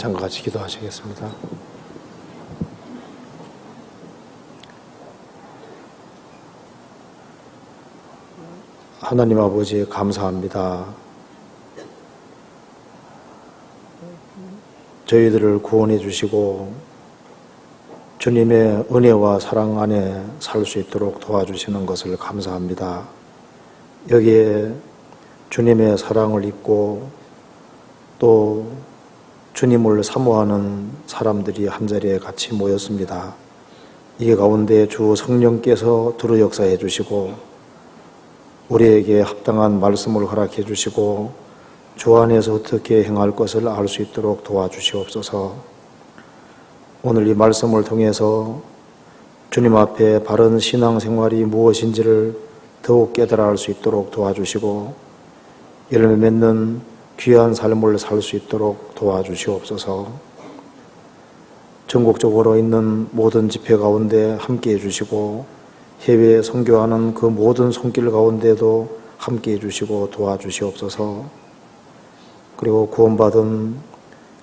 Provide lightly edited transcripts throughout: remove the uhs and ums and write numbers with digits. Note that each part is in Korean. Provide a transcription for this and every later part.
찬양과 같이 기도하시겠습니다. 하나님 아버지 감사합니다. 저희들을 구원해 주시고 주님의 은혜와 사랑 안에 살 수 있도록 도와주시는 것을 감사합니다. 여기에 주님의 사랑을 입고 또 주님을 사모하는 사람들이 한자리에 같이 모였습니다. 이 가운데 주 성령께서 두루 역사해 주시고 우리에게 합당한 말씀을 허락해 주시고 주 안에서 어떻게 행할 것을 알 수 있도록 도와주시옵소서. 오늘 이 말씀을 통해서 주님 앞에 바른 신앙생활이 무엇인지를 더욱 깨달아 알 수 있도록 도와주시고 열매 맺는 귀한 삶을 살 수 있도록 도와주시옵소서. 전국적으로 있는 모든 집회 가운데 함께해 주시고 해외에 선교하는 그 모든 손길 가운데도 함께해 주시고 도와주시옵소서. 그리고 구원받은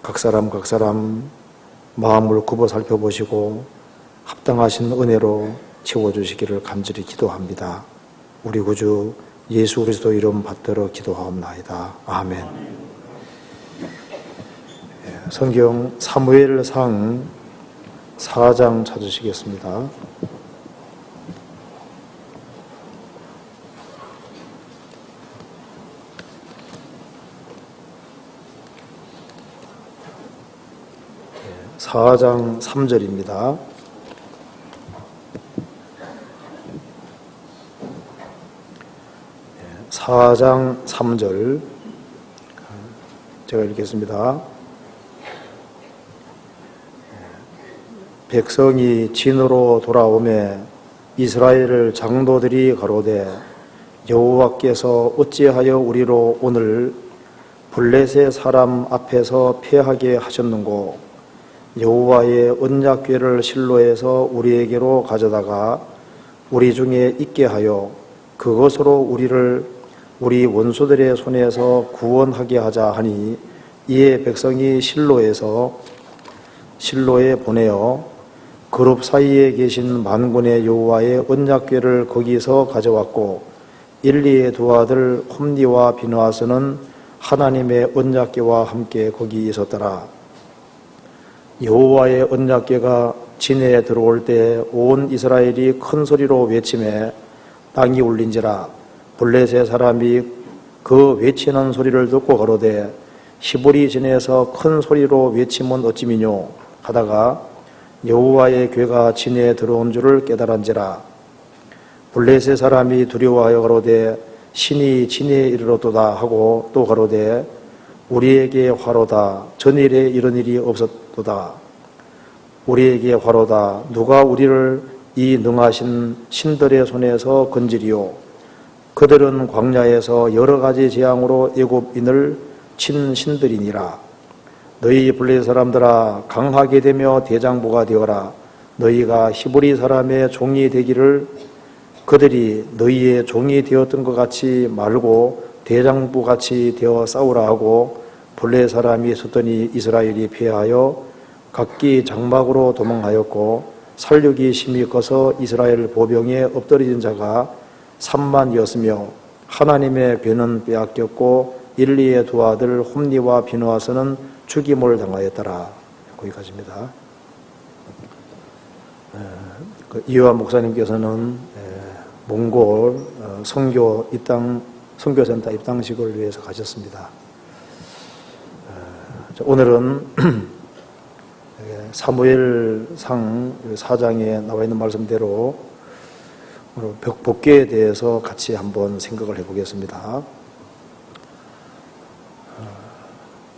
각 사람 마음을 굽어 살펴보시고 합당하신 은혜로 채워주시기를 간절히 기도합니다. 우리 구주 예수 그리스도 이름 받들어 기도하옵나이다. 아멘. 성경 사무엘상 4장 찾으시겠습니다. 사 4장 3절입니다. 사 4장 3절 제가 읽겠습니다. 백성이 진으로 돌아오매 이스라엘 장로들이 가로되 여호와께서 어찌하여 우리로 오늘 블레셋 사람 앞에서 패하게 하셨는고 여호와의 언약궤를 실로에서 우리에게로 가져다가 우리 중에 있게 하여 그것으로 우리를 우리 원수들의 손에서 구원하게 하자 하니 이에 백성이 실로에 보내어 그룹 사이에 계신 만군의 여호와의 언약궤를 거기서 가져왔고 일리의 두 아들 홈니와 비느하스는 하나님의 언약궤와 함께 거기 있었더라. 여호와의 언약궤가 진해에 들어올 때 온 이스라엘이 큰 소리로 외치매 땅이 울린지라. 블레셋 사람이 그 외치는 소리를 듣고 가로되 히브리 진에서 큰 소리로 외치면 어찌미뇨 하다가 여호와의 궤가 진해에 들어온 줄을 깨달은지라. 블레셋 사람이 두려워하여 가로되 신이 진해에 이르렀도다 하고 또 가로되 우리에게 화로다. 전일에 이런 일이 없었도다. 우리에게 화로다. 누가 우리를 이 능하신 신들의 손에서 건지리요. 그들은 광야에서 여러 가지 재앙으로 애굽인을 친 신들이니라. 너희 블레셋 사람들아 강하게 되며 대장부가 되어라. 너희가 히브리 사람의 종이 되기를 그들이 너희의 종이 되었던 것 같이 말고 대장부같이 되어 싸우라 하고 블레셋 사람이 섰더니 이스라엘이 패하여 각기 장막으로 도망하였고 살육이 심히 커서 이스라엘 보병에 엎드러진 자가 3만이었으며 하나님의 배는 빼앗겼고 일리의 두 아들 홈니와 비느하스는 죽임을 당하였더라. 거기까지입니다. 이요한 목사님께서는 몽골 선교센터 입당식을 위해서 가셨습니다. 오늘은 사무엘상 4장에 나와 있는 말씀대로 복궤에 대해서 같이 한번 생각을 해보겠습니다.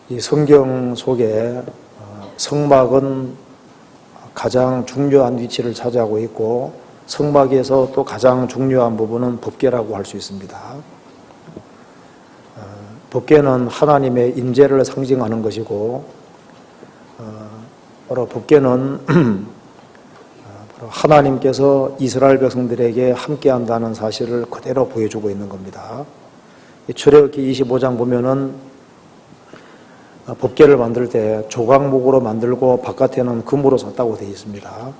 이 성경 속에 성막은 가장 중요한 위치를 차지하고 있고 성막에서 또 가장 중요한 부분은 법궤라고 할 수 있습니다. 법궤는 하나님의 임재를 상징하는 것이고 바로 법궤는 하나님께서 이스라엘 백성들에게 함께한다는 사실을 그대로 보여주고 있는 겁니다. 출애굽기 25장 보면은 법궤를 만들 때 조각목으로 만들고 바깥에는 금으로 샀다고 되어 있습니다.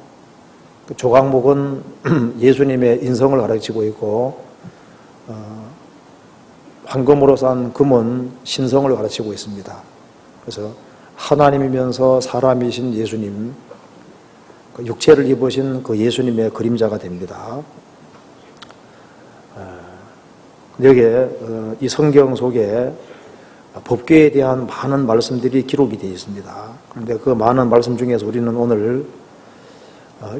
그 조각목은 예수님의 인성을 가르치고 있고 황금으로 산 금은 신성을 가르치고 있습니다. 그래서 하나님이면서 사람이신 예수님, 그 육체를 입으신 그 예수님의 그림자가 됩니다. 여기에 이 성경 속에 법궤에 대한 많은 말씀들이 기록이 되어 있습니다. 그런데 그 많은 말씀 중에서 우리는 오늘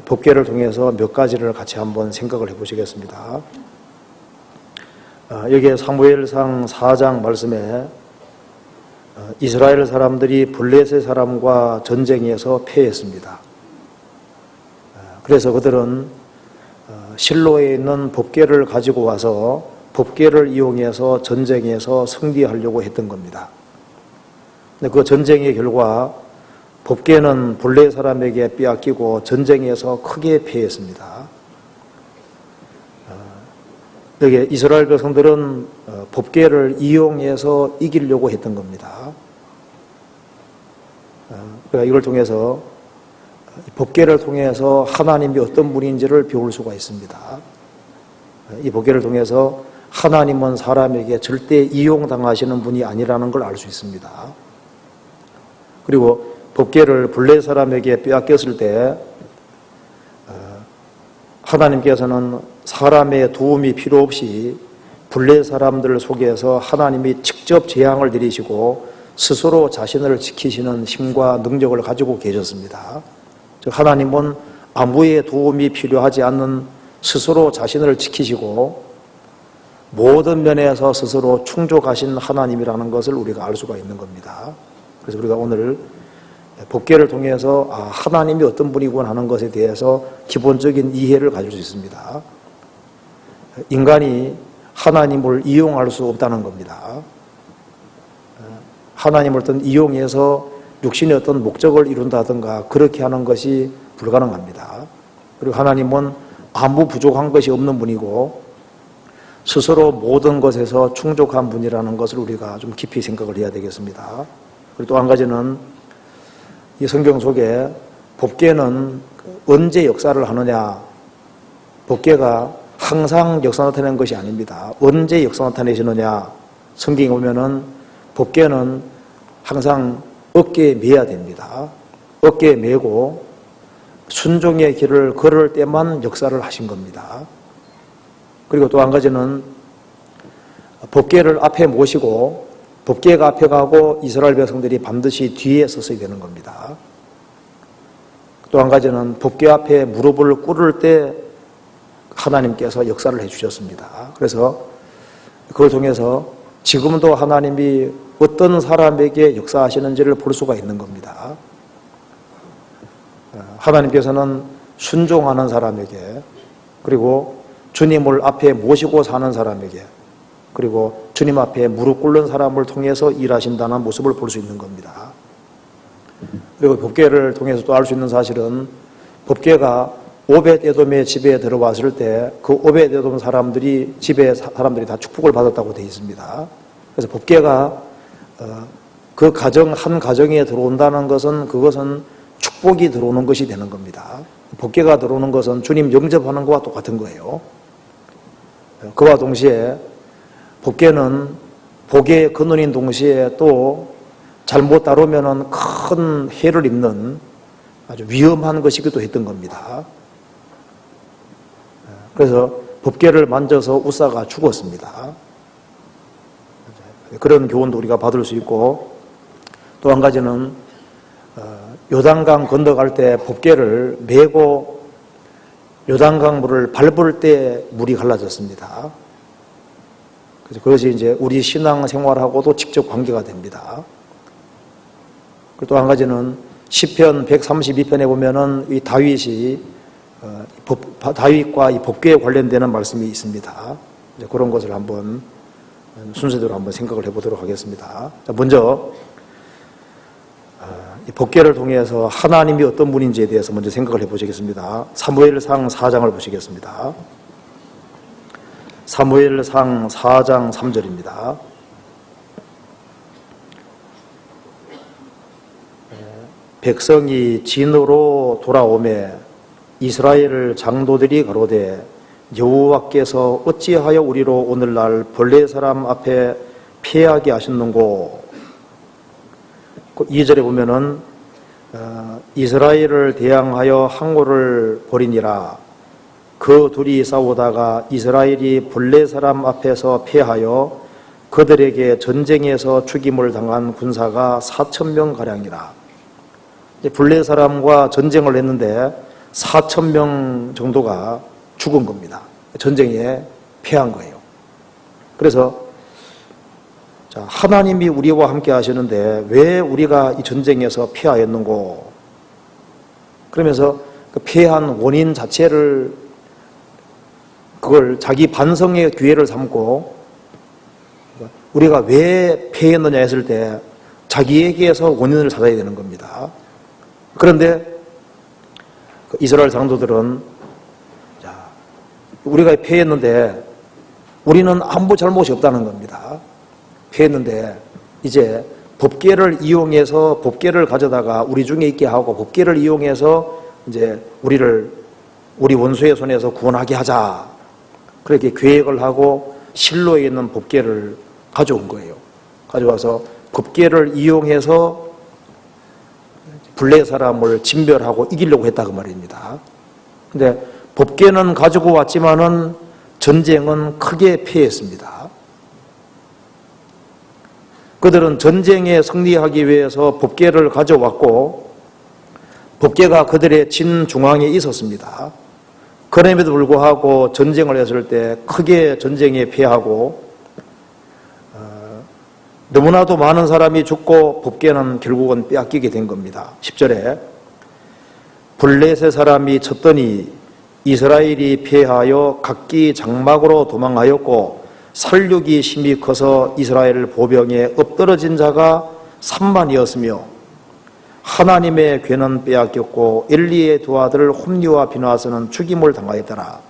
법궤를 통해서 몇 가지를 같이 한번 생각을 해보시겠습니다. 여기에 사무엘상 4장 말씀에 이스라엘 사람들이 블레셋 사람과 전쟁에서 패했습니다. 그래서 그들은 실로에 있는 법궤를 가지고 와서 법궤를 이용해서 전쟁에서 승리하려고 했던 겁니다. 근데 그 전쟁의 결과 법궤는 블레셋 사람에게 빼앗기고 전쟁에서 크게 패했습니다. 여기 이스라엘 백성들은 법궤를 이용해서 이기려고 했던 겁니다. 그러니까 이걸 통해서 법궤를 통해서 하나님이 어떤 분인지를 배울 수가 있습니다. 이 법궤를 통해서 하나님은 사람에게 절대 이용당하시는 분이 아니라는 걸 알 수 있습니다. 그리고 법궤를 블레셋 사람에게 빼앗겼을 때 하나님께서는 사람의 도움이 필요 없이 블레셋 사람들 속에서 하나님이 직접 재앙을 내리시고 스스로 자신을 지키시는 힘과 능력을 가지고 계셨습니다. 즉 하나님은 아무의 도움이 필요하지 않는 스스로 자신을 지키시고 모든 면에서 스스로 충족하신 하나님이라는 것을 우리가 알 수가 있는 겁니다. 그래서 우리가 오늘 법궤를 통해서 하나님이 어떤 분이구나 하는 것에 대해서 기본적인 이해를 가질 수 있습니다. 인간이 하나님을 이용할 수 없다는 겁니다. 하나님을 어떤 이용해서 육신의 어떤 목적을 이룬다든가 그렇게 하는 것이 불가능합니다. 그리고 하나님은 아무 부족한 것이 없는 분이고 스스로 모든 것에서 충족한 분이라는 것을 우리가 좀 깊이 생각을 해야 되겠습니다. 그리고 또 한 가지는 이 성경 속에 법궤는 언제 역사를 하느냐, 법궤가 항상 역사 나타내는 것이 아닙니다. 언제 역사 나타내시느냐, 성경에 보면은 법궤는 항상 어깨에 매야 됩니다. 어깨에 매고 순종의 길을 걸을 때만 역사를 하신 겁니다. 그리고 또 한 가지는 법궤를 앞에 모시고 법궤가 앞에 가고 이스라엘 백성들이 반드시 뒤에 섰어야 되는 겁니다. 또 한 가지는 법궤 앞에 무릎을 꿇을 때 하나님께서 역사를 해주셨습니다. 그래서 그걸 통해서 지금도 하나님이 어떤 사람에게 역사하시는지를 볼 수가 있는 겁니다. 하나님께서는 순종하는 사람에게, 그리고 주님을 앞에 모시고 사는 사람에게, 그리고 주님 앞에 무릎 꿇는 사람을 통해서 일하신다는 모습을 볼 수 있는 겁니다. 그리고 법궤를 통해서 또 알 수 있는 사실은 법궤가 오벳에돔의 집에 들어왔을 때 그 오벳에돔 사람들이 집에 사람들이 다 축복을 받았다고 되어 있습니다. 그래서 법궤가 그 가정 한 가정에 들어온다는 것은 그것은 축복이 들어오는 것이 되는 겁니다. 법궤가 들어오는 것은 주님 영접하는 것과 똑같은 거예요. 그와 동시에 법궤는 복의 근원인 동시에 또 잘못 다루면은 큰 해를 입는 아주 위험한 것이기도 했던 겁니다. 그래서 법궤를 만져서 우사가 죽었습니다. 그런 교훈도 우리가 받을 수 있고, 또 한 가지는 요단강 건너갈 때 법궤를 메고 요단강 물을 밟을 때 물이 갈라졌습니다. 그래서 그것이 이제 우리 신앙 생활하고도 직접 관계가 됩니다. 그리고 또 한 가지는 시편 132편에 보면은 이 다윗이 다윗과 이 법궤에 관련되는 말씀이 있습니다. 이제 그런 것을 한번 순서대로 한번 생각을 해보도록 하겠습니다. 자, 먼저 이 법궤를 통해서 하나님이 어떤 분인지에 대해서 먼저 생각을 해보시겠습니다. 사무엘상 4장을 보시겠습니다. 사무엘상 4장 3절입니다. 백성이 진으로 돌아오매 이스라엘 장로들이 가로되 여호와께서 어찌하여 우리로 오늘날 벌레 사람 앞에 패하게 하셨는고. 2절에 보면은 이스라엘을 대항하여 항오를 벌이니라. 그 둘이 싸우다가 이스라엘이 벌레 사람 앞에서 패하여 그들에게 전쟁에서 죽임을 당한 군사가 4,000명가량이라. 벌레 사람과 전쟁을 했는데 4,000명 정도가 죽은 겁니다. 전쟁에 패한 거예요. 그래서 하나님이 우리와 함께 하시는데 왜 우리가 이 전쟁에서 패하였는고. 그러면서 그 패한 원인 자체를 그걸 자기 반성의 기회를 삼고 우리가 왜 패했느냐 했을 때 자기에게서 원인을 찾아야 되는 겁니다. 그런데 이스라엘 장로들은 우리가 패했는데 우리는 아무 잘못이 없다는 겁니다. 패했는데 이제 법궤를 이용해서 법궤를 가져다가 우리 중에 있게 하고 법궤를 이용해서 이제 우리 원수의 손에서 구원하게 하자. 그렇게 계획을 하고 실로에 있는 법궤를 가져온 거예요. 가져와서 법궤를 이용해서 블레 사람을 진멸하고 이기려고 했다고 말입니다. 근데 법궤는 가지고 왔지만은 전쟁은 크게 패했습니다. 그들은 전쟁에 승리하기 위해서 법궤를 가져왔고 법궤가 그들의 진중앙에 있었습니다. 그럼에도 불구하고 전쟁을 했을 때 크게 전쟁에 패하고 너무나도 많은 사람이 죽고 법궤는 결국은 빼앗기게 된 겁니다. 10절에 블레셋 사람이 쳤더니 이스라엘이 패하여 각기 장막으로 도망하였고 살육이 심히 커서 이스라엘 보병에 엎드러진 자가 3만이었으며 하나님의 괴는 빼앗겼고 엘리의 두 아들 홈니와 비나하스는 죽임을 당하였더라.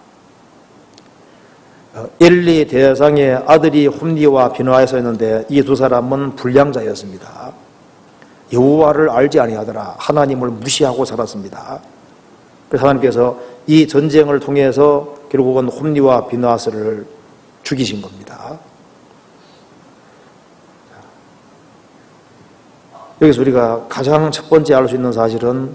엘리 대장의 아들이 홈니와 비나하스였는데 이 두 사람은 불량자였습니다. 여호와를 알지 아니하더라. 하나님을 무시하고 살았습니다. 그래서 하나님께서 이 전쟁을 통해서 결국은 홈니와 비나하스를 죽이신 겁니다. 여기서 우리가 가장 첫 번째 알 수 있는 사실은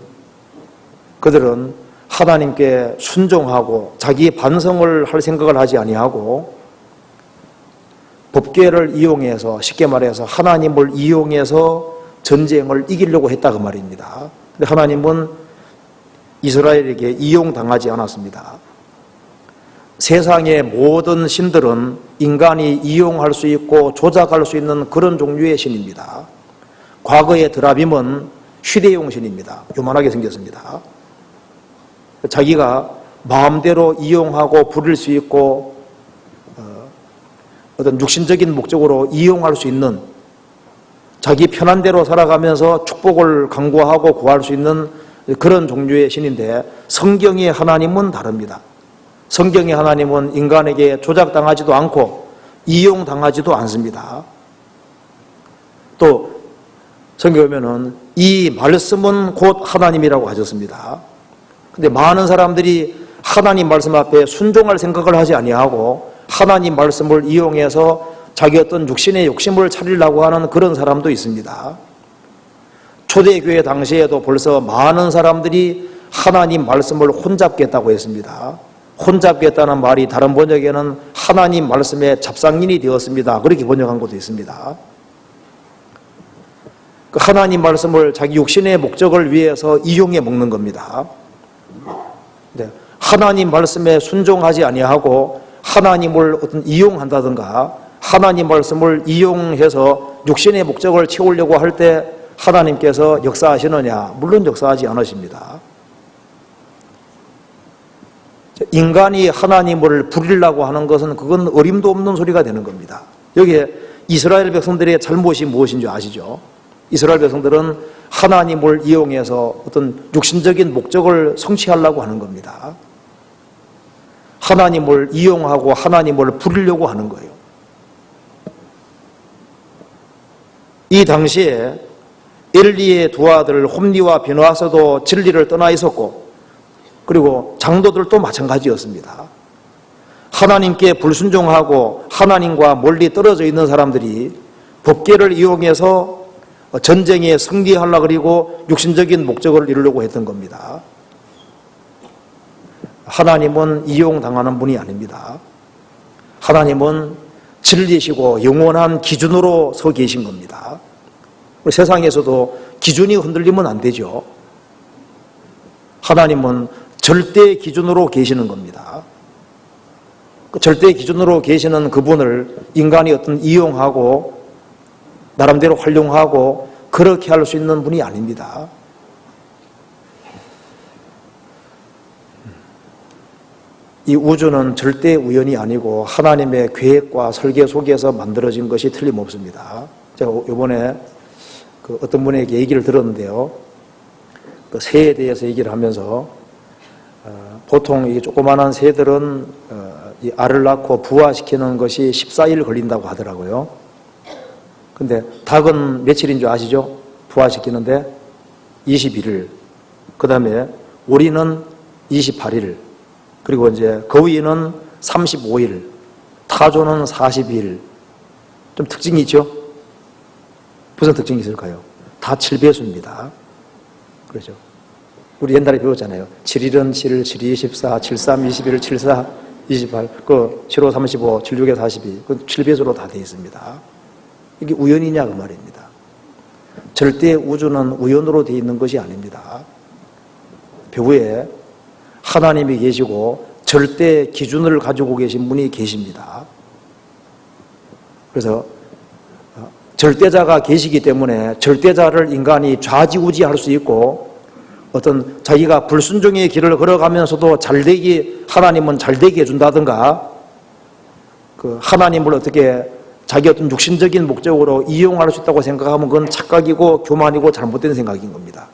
그들은 하나님께 순종하고 자기 반성을 할 생각을 하지 아니하고 법궤를 이용해서 쉽게 말해서 하나님을 이용해서 전쟁을 이기려고 했다 그 말입니다. 근데 하나님은 이스라엘에게 이용당하지 않았습니다. 세상의 모든 신들은 인간이 이용할 수 있고 조작할 수 있는 그런 종류의 신입니다. 과거의 드라빔은 휴대용 신입니다. 요만하게 생겼습니다. 자기가 마음대로 이용하고 부릴 수 있고 어떤 육신적인 목적으로 이용할 수 있는 자기 편한 대로 살아가면서 축복을 강구하고 구할 수 있는 그런 종류의 신인데 성경의 하나님은 다릅니다. 성경의 하나님은 인간에게 조작당하지도 않고 이용당하지도 않습니다. 또 성경에 보면은 이 말씀은 곧 하나님이라고 하셨습니다. 근데 많은 사람들이 하나님 말씀 앞에 순종할 생각을 하지 아니하고 하나님 말씀을 이용해서 자기 어떤 육신의 욕심을 차리려고 하는 그런 사람도 있습니다. 초대교회 당시에도 벌써 많은 사람들이 하나님 말씀을 혼잡겠다고 했습니다. 혼잡겠다는 말이 다른 번역에는 하나님 말씀에 잡상인이 되었습니다. 그렇게 번역한 것도 있습니다. 그 하나님 말씀을 자기 육신의 목적을 위해서 이용해 먹는 겁니다. 하나님 말씀에 순종하지 아니하고 하나님을 어떤 이용한다든가 하나님 말씀을 이용해서 육신의 목적을 채우려고 할 때 하나님께서 역사하시느냐? 물론 역사하지 않으십니다. 인간이 하나님을 부리려고 하는 것은 그건 어림도 없는 소리가 되는 겁니다. 여기에 이스라엘 백성들의 잘못이 무엇인 줄 아시죠? 이스라엘 백성들은 하나님을 이용해서 어떤 육신적인 목적을 성취하려고 하는 겁니다. 하나님을 이용하고 하나님을 부리려고 하는 거예요. 이 당시에 엘리의 두 아들 홈리와 비느하스도 진리를 떠나 있었고, 그리고 장로들도 마찬가지였습니다. 하나님께 불순종하고 하나님과 멀리 떨어져 있는 사람들이 법궤를 이용해서 전쟁에 승리하려고 그리고 육신적인 목적을 이루려고 했던 겁니다. 하나님은 이용당하는 분이 아닙니다. 하나님은 진리시고 영원한 기준으로 서 계신 겁니다. 우리 세상에서도 기준이 흔들리면 안 되죠. 하나님은 절대 기준으로 계시는 겁니다. 그 절대 기준으로 계시는 그분을 인간이 어떤 이용하고 나름대로 활용하고 그렇게 할 수 있는 분이 아닙니다. 이 우주는 절대 우연이 아니고 하나님의 계획과 설계 속에서 만들어진 것이 틀림없습니다. 제가 이번에 어떤 분에게 얘기를 들었는데요. 그 새에 대해서 얘기를 하면서 보통 이 조그마한 새들은 이 알을 낳고 부화시키는 것이 14일 걸린다고 하더라고요. 근데 닭은 며칠인 줄 아시죠? 부화시키는데 21일. 그 다음에 오리는 28일. 그리고 이제 거위는 35일. 타조는 40일. 좀 특징이 있죠? 무슨 특징이 있을까요? 다 7배수입니다. 그렇죠? 우리 옛날에 배웠잖아요. 7일은 7, 7이 14, 73, 21, 74, 28, 75, 35, 76에 42. 그 7배수로 다 되어 있습니다. 이게 우연이냐 그 말입니다. 절대 우주는 우연으로 되어 있는 것이 아닙니다. 배후에 하나님이 계시고 절대 기준을 가지고 계신 분이 계십니다. 그래서 절대자가 계시기 때문에 절대자를 인간이 좌지우지할 수 있고 어떤 자기가 불순종의 길을 걸어가면서도 잘되게 하나님은 잘되게 해준다든가 그 하나님을 어떻게 자기 어떤 육신적인 목적으로 이용할 수 있다고 생각하면 그건 착각이고 교만이고 잘못된 생각인 겁니다.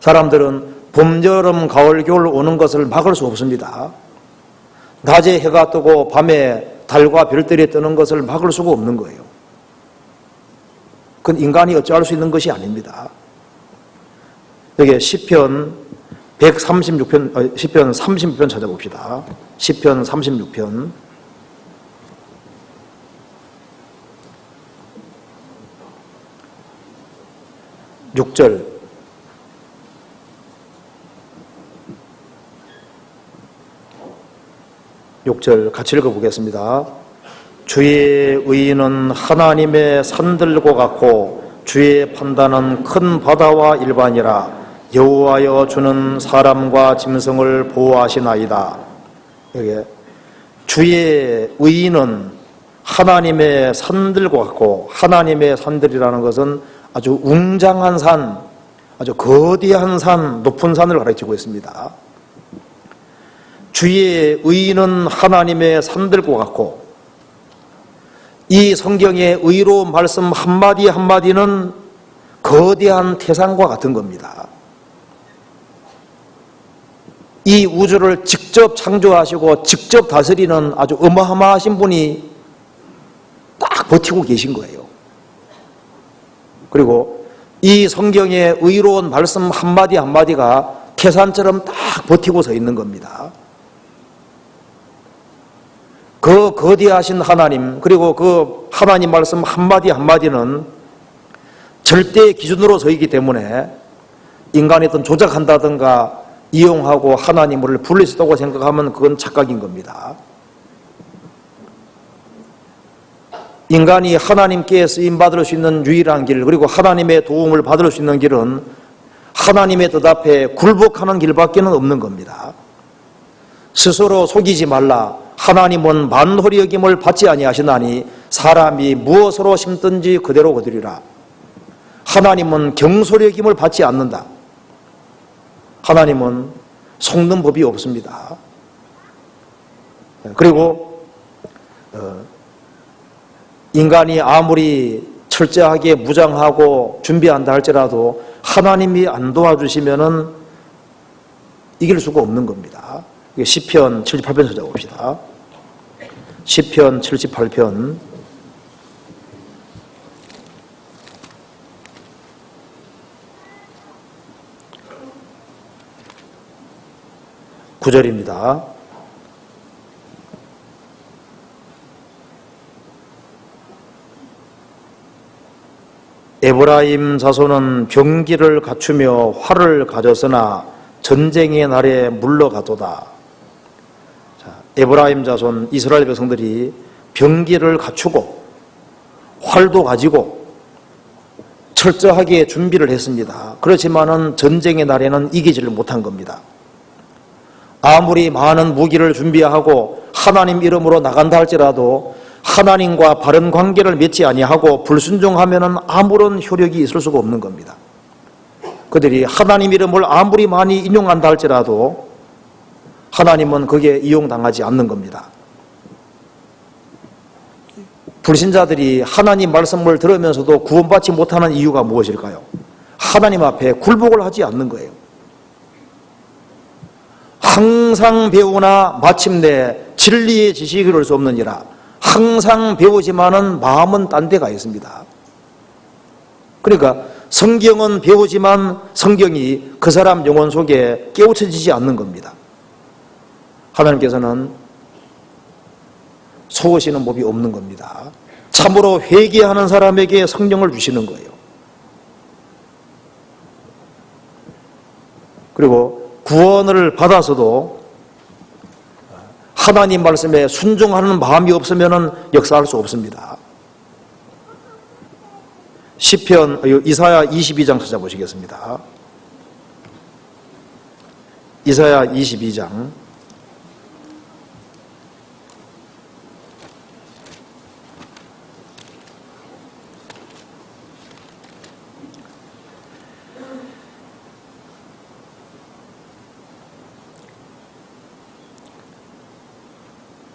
사람들은 봄, 여름, 가을, 겨울 오는 것을 막을 수 없습니다. 낮에 해가 뜨고 밤에 달과 별들이 뜨는 것을 막을 수가 없는 거예요. 그건 인간이 어찌할 수 있는 것이 아닙니다. 여기 시편 136편, 시편 36편 찾아봅시다. 시편 36편. 6절. 같이 읽어보겠습니다. 주의 의의는 하나님의 산들과 같고 주의 판단은 큰 바다와 일반이라. 여호와여 주는 사람과 짐승을 보호하시나이다. 여기 주의 의의는 하나님의 산들과 같고, 하나님의 산들이라는 것은 아주 웅장한 산, 아주 거대한 산, 높은 산을 가르치고 있습니다. 주의 의의는 하나님의 산들과 같고, 이 성경의 의로운 말씀 한마디 한마디는 거대한 태산과 같은 겁니다. 이 우주를 직접 창조하시고 직접 다스리는 아주 어마어마하신 분이 딱 버티고 계신 거예요. 그리고 이 성경의 의로운 말씀 한마디 한마디가 태산처럼 딱 버티고 서 있는 겁니다. 그 거대하신 하나님, 그리고 그 하나님 말씀 한마디 한마디는 절대 기준으로 서 있기 때문에 인간이 어떤 조작한다든가 이용하고 하나님을 부릴 수 있다고 생각하면 그건 착각인 겁니다. 인간이 하나님께 쓰임받을 수 있는 유일한 길, 그리고 하나님의 도움을 받을 수 있는 길은 하나님의 뜻 앞에 굴복하는 길밖에는 없는 겁니다. 스스로 속이지 말라. 하나님은 만홀히 여김을 받지 아니하시나니 사람이 무엇으로 심든지 그대로 거두리라. 하나님은 경솔히 여김을 받지 않는다. 하나님은 속는 법이 없습니다. 그리고 인간이 아무리 철저하게 무장하고 준비한다 할지라도 하나님이 안 도와주시면은 이길 수가 없는 겁니다. 시편 78편 찾아봅시다. 시편 78편 9절입니다. 에브라임 자손은 병기를 갖추며 활을 가졌으나 전쟁의 날에 물러가도다. 자, 에브라임 자손 이스라엘 백성들이 병기를 갖추고 활도 가지고 철저하게 준비를 했습니다. 그렇지만은 전쟁의 날에는 이기지를 못한 겁니다. 아무리 많은 무기를 준비하고 하나님 이름으로 나간다 할지라도 하나님과 바른 관계를 맺지 아니하고 불순종하면은 아무런 효력이 있을 수가 없는 겁니다. 그들이 하나님 이름을 아무리 많이 인용한다 할지라도 하나님은 거기에 이용당하지 않는 겁니다. 불신자들이 하나님 말씀을 들으면서도 구원받지 못하는 이유가 무엇일까요? 하나님 앞에 굴복을 하지 않는 거예요. 항상 배우나 마침내 진리의 지식이 이룰 수 없느니라. 항상 배우지만은 마음은 딴 데가 있습니다. 그러니까 성경은 배우지만 성경이 그 사람 영혼 속에 깨우쳐지지 않는 겁니다. 하나님께서는 속으시는 법이 없는 겁니다. 참으로 회개하는 사람에게 성령을 주시는 거예요. 그리고 구원을 받아서도 하나님 말씀에 순종하는 마음이 없으면 역사할 수 없습니다. 시편 이사야 22장 찾아보시겠습니다. 이사야 22장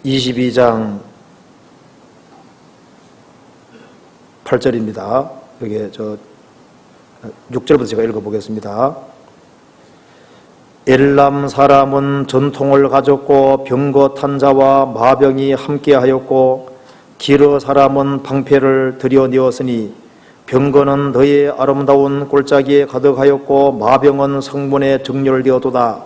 22장 8절입니다. 여기 6절부터 제가 읽어보겠습니다. 엘람 사람은 전통을 가졌고 병거 자와 마병이 함께하였고 기르 사람은 방패를 들여내었으니 병거는 너의 아름다운 골짜기에 가득하였고 마병은 성문에 정렬되었도다.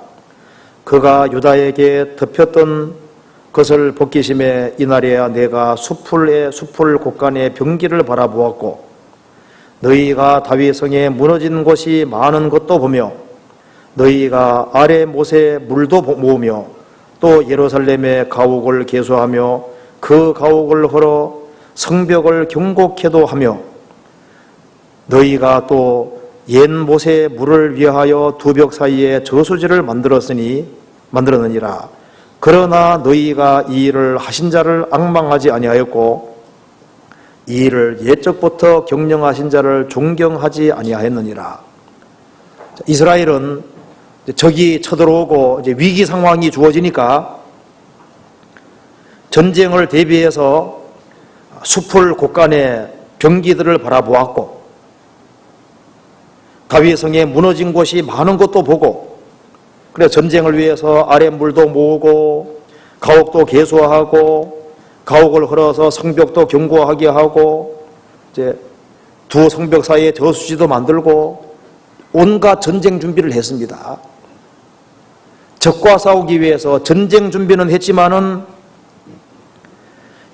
그가 유다에게 덮였던 것을 벗기심에 이날에야 내가 숲을 곳간에 병기를 바라보았고 너희가 다윗 성에 무너진 곳이 많은 것도 보며 너희가 아래 못에 물도 모으며 또 예루살렘의 가옥을 개수하며 그 가옥을 헐어 성벽을 경곡케도 하며 너희가 또 옛 못에 물을 위하여 두 벽 사이에 저수지를 만들었느니라. 그러나 너희가 이 일을 하신 자를 앙망하지 아니하였고 이 일을 옛적부터 경영하신 자를 존경하지 아니하였느니라. 이스라엘은 적이 쳐들어오고 이제 위기 상황이 주어지니까 전쟁을 대비해서 숲을 곳간에 병기들을 바라보았고 다윗 성에 무너진 곳이 많은 것도 보고 그래서 전쟁을 위해서 아랫물도 모으고 가옥도 개수하고 가옥을 헐어서 성벽도 견고하게 하고 이제 두 성벽 사이에 저수지도 만들고 온갖 전쟁 준비를 했습니다. 적과 싸우기 위해서 전쟁 준비는 했지만은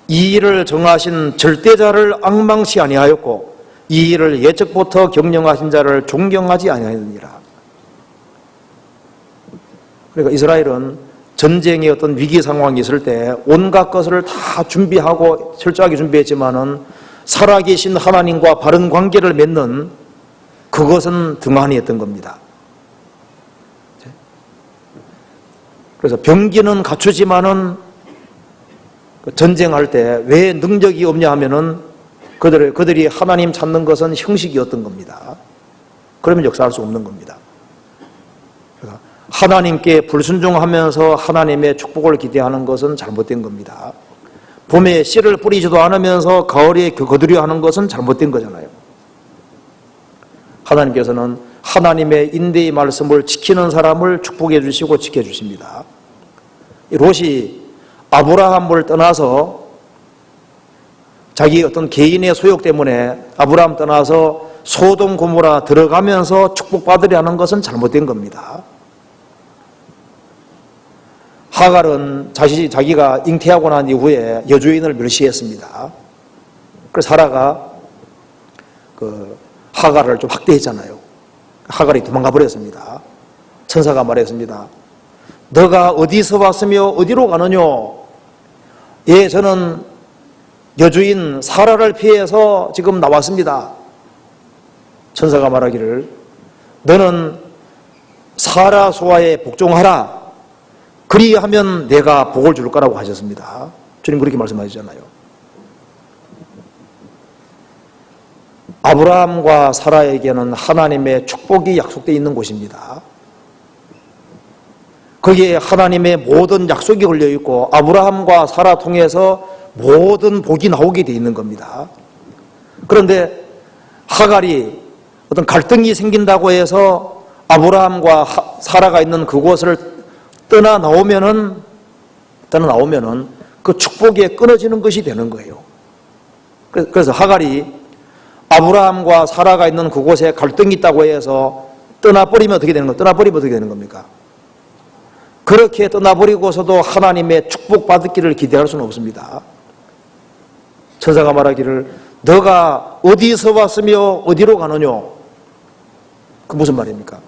이 일을 정하신 절대자를 앙망치 아니하였고 이 일을 예적부터 경영하신 자를 존경하지 아니하였느니라. 그러니까 이스라엘은 전쟁의 어떤 위기 상황이 있을 때 온갖 것을 다 준비하고 철저하게 준비했지만은 살아계신 하나님과 바른 관계를 맺는 그것은 등한히 했던 겁니다. 그래서 병기는 갖추지만은 전쟁할 때 왜 능력이 없냐 하면은 그들이 하나님 찾는 것은 형식이었던 겁니다. 그러면 역사할 수 없는 겁니다. 하나님께 불순종하면서 하나님의 축복을 기대하는 것은 잘못된 겁니다. 봄에 씨를 뿌리지도 않으면서 가을에 거두려 하는 것은 잘못된 거잖아요. 하나님께서는 하나님의 인대의 말씀을 지키는 사람을 축복해 주시고 지켜주십니다. 롯이 아브라함을 떠나서 자기 어떤 개인의 소욕 때문에 아브라함 떠나서 소돔 고모라 들어가면서 축복받으려 하는 것은 잘못된 겁니다. 하갈은 자기가 잉태하고 난 이후에 여주인을 멸시했습니다. 그래서 사라가 그 하갈을 좀 학대했잖아요. 하갈이 도망가 버렸습니다. 천사가 말했습니다. 너가 어디서 왔으며 어디로 가느냐? 예, 저는 여주인 사라를 피해서 지금 나왔습니다. 천사가 말하기를 너는 사라 수하에 복종하라. 그리하면 내가 복을 줄 거라고 하셨습니다. 주님 그렇게 말씀하시잖아요. 아브라함과 사라에게는 하나님의 축복이 약속되어 있는 곳입니다. 거기에 하나님의 모든 약속이 걸려 있고 아브라함과 사라 통해서 모든 복이 나오게 되어 있는 겁니다. 그런데 하갈이 어떤 갈등이 생긴다고 해서 아브라함과 사라가 있는 그곳을 떠나 나오면은 그 축복이 끊어지는 것이 되는 거예요. 그래서 하갈이 아브라함과 사라가 있는 그곳에 갈등이 있다고 해서 떠나버리면 어떻게 되는 겁니까? 그렇게 떠나버리고서도 하나님의 축복받기를 기대할 수는 없습니다. 천사가 말하기를 너가 어디서 왔으며 어디로 가느냐? 그 무슨 말입니까?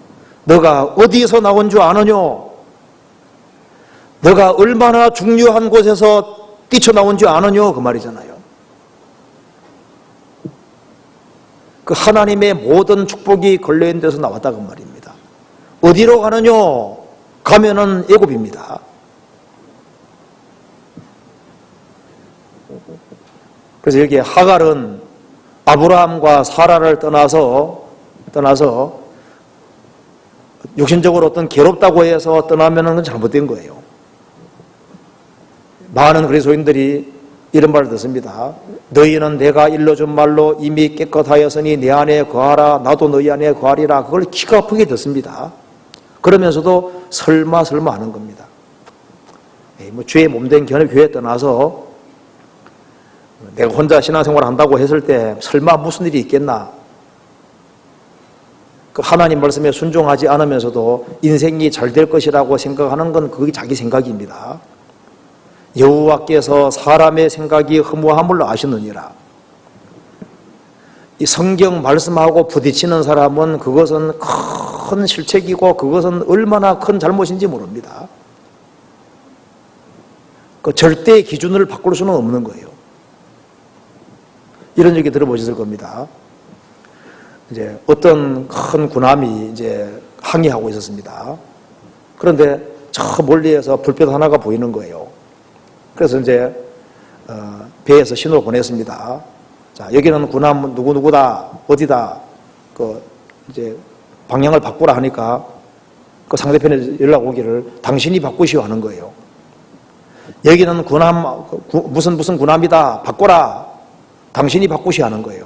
너가 어디서 나온 줄 아느냐? 너가 얼마나 중요한 곳에서 뛰쳐나온 줄 아느냐? 그 말이잖아요. 그 하나님의 모든 축복이 걸려있는 데서 나왔다 그 말입니다. 어디로 가느냐? 가면은 애굽입니다. 그래서 여기에 하갈은 아브라함과 사라를 떠나서 육신적으로 어떤 괴롭다고 해서 떠나면은 그건 잘못된 거예요. 많은 그리스도인들이 이런 말을 듣습니다. 너희는 내가 일러준 말로 이미 깨끗하였으니 내 안에 거하라. 나도 너희 안에 거하리라. 그걸 기가 아프게 듣습니다. 그러면서도 설마 하는 겁니다. 주의 몸된 교회에 떠나서 내가 혼자 신앙생활을 한다고 했을 때 설마 무슨 일이 있겠나? 그 하나님 말씀에 순종하지 않으면서도 인생이 잘 될 것이라고 생각하는 건 그게 자기 생각입니다. 여호와께서 사람의 생각이 허무함을 아시느니라. 이 성경 말씀하고 부딪히는 사람은 그것은 큰 실책이고 그것은 얼마나 큰 잘못인지 모릅니다. 그 절대 기준을 바꿀 수는 없는 거예요. 이런 얘기 들어보셨을 겁니다. 이제 어떤 큰 군함이 이제 항해하고 있었습니다. 그런데 저 멀리에서 불빛 하나가 보이는 거예요. 그래서 이제 배에서 신호를 보냈습니다. 자, 여기는 군함 누구누구다, 어디다, 이제 방향을 바꾸라 하니까 그 상대편에 연락 오기를 당신이 바꾸시오 하는 거예요. 여기는 군함, 무슨 군함이다, 바꿔라. 당신이 바꾸시오 하는 거예요.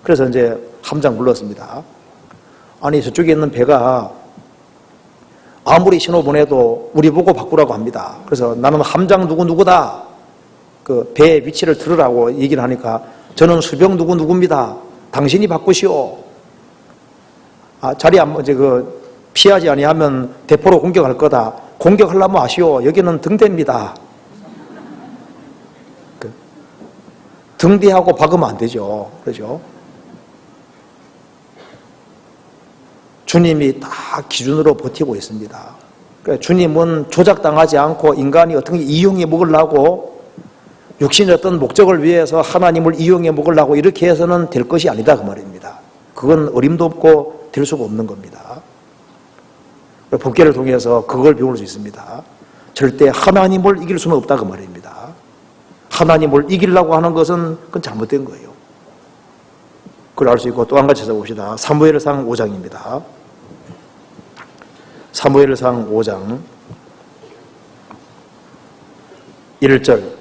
그래서 이제 함장 불렀습니다. 아니, 저쪽에 있는 배가 아무리 신호 보내도 우리 보고 바꾸라고 합니다. 그래서 나는 함장 누구누구다. 그 배의 위치를 들으라고 얘기를 하니까 저는 수병 누구누구입니다. 당신이 바꾸시오. 자리 피하지 아니하면 대포로 공격할 거다. 공격하려면 아시오. 여기는 등대입니다. 등대하고 박으면 안 되죠. 그렇죠? 주님이 다 기준으로 버티고 있습니다. 그러니까 주님은 조작당하지 않고 인간이 어떻게 이용해 먹으려고 육신의 어떤 목적을 위해서 하나님을 이용해 먹으려고 이렇게 해서는 될 것이 아니다 그 말입니다. 그건 어림도 없고 될 수가 없는 겁니다. 법계를 통해서 그걸 배울 수 있습니다. 절대 하나님을 이길 수는 없다 그 말입니다. 하나님을 이기려고 하는 것은 그건 잘못된 거예요. 그걸 알 수 있고 또 한 가지 찾아봅시다. 사무엘상 5장입니다. 사무엘상 5장 1절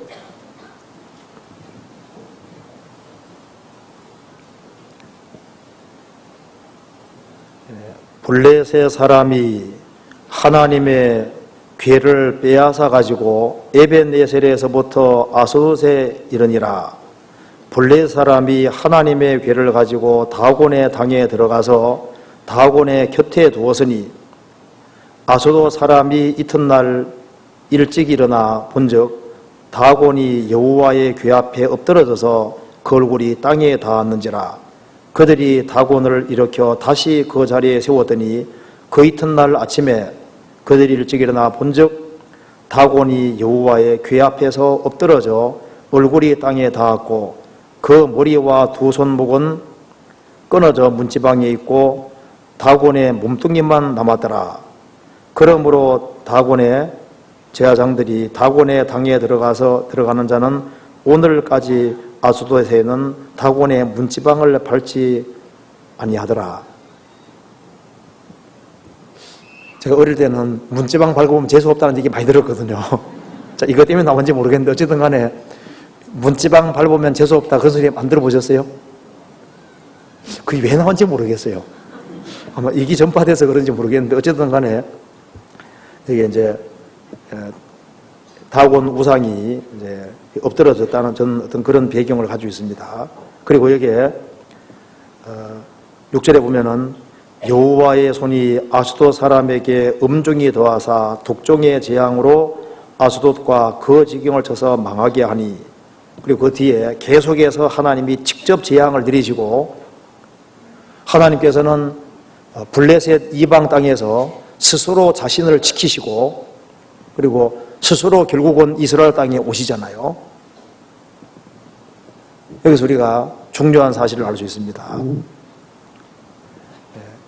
블레셋 사람이 하나님의 괴를 빼앗아 가지고 에벤에셀에서부터 아스돗에 이르니라. 블레셋 사람이 하나님의 괴를 가지고 다곤의 당에 들어가서 다곤의 곁에 두었으니 아스돗 사람이 이튿날 일찍 일어나 본즉 다곤이 여호와의 궤 앞에 엎드러져서 그 얼굴이 땅에 닿았는지라. 그들이 다곤을 일으켜 다시 그 자리에 세웠더니 그 이튿날 아침에 그들이 일찍 일어나 본즉 다곤이 여호와의 궤 앞에서 엎드러져 얼굴이 땅에 닿았고 그 머리와 두 손목은 끊어져 문지방에 있고 다곤의 몸뚱이만 남았더라. 그러므로 다곤의 제사장들이 다곤의 당에 들어가는 자는 오늘까지 아수도에는 다곤의 문지방을 밟지 아니하더라. 제가 어릴 때는 문지방 밟으면 재수 없다는 얘기 많이 들었거든요. 자, 이것 때문에 나온지 모르겠는데 어쨌든 간에 문지방 밟으면 재수 없다 그 소리 안 들어보셨어요? 그게 왜 나온지 모르겠어요. 아마 이기 전파돼서 그런지 모르겠는데 어쨌든 간에 이게 이제 다곤 우상이 이제 엎드러졌다는 저는 어떤 그런 배경을 가지고 있습니다. 그리고 여기에 6절에 보면은 여호와의 손이 아수돗 사람에게 음중이 더하사 독종의 재앙으로 아수돗과 그 지경을 쳐서 망하게 하니, 그리고 그 뒤에 계속해서 하나님이 직접 재앙을 내리시고 하나님께서는 블레셋 이방 땅에서 스스로 자신을 지키시고 그리고 스스로 결국은 이스라엘 땅에 오시잖아요. 여기서 우리가 중요한 사실을 알 수 있습니다.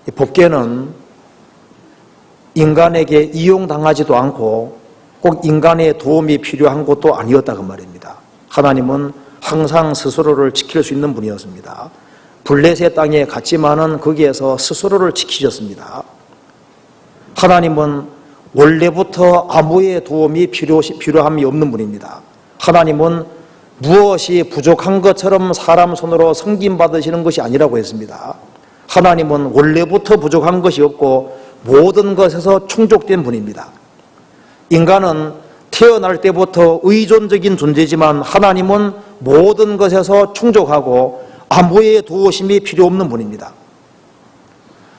이 법궤는 인간에게 이용당하지도 않고 꼭 인간의 도움이 필요한 것도 아니었다 그 말입니다. 하나님은 항상 스스로를 지킬 수 있는 분이었습니다. 블레셋 땅에 갔지만은 거기에서 스스로를 지키셨습니다. 하나님은 원래부터 아무의 도움이 필요함이 없는 분입니다. 하나님은 무엇이 부족한 것처럼 사람 손으로 섬김받으시는 것이 아니라고 했습니다. 하나님은 원래부터 부족한 것이 없고 모든 것에서 충족된 분입니다. 인간은 태어날 때부터 의존적인 존재지만 하나님은 모든 것에서 충족하고 아무의 도우심이 필요 없는 분입니다.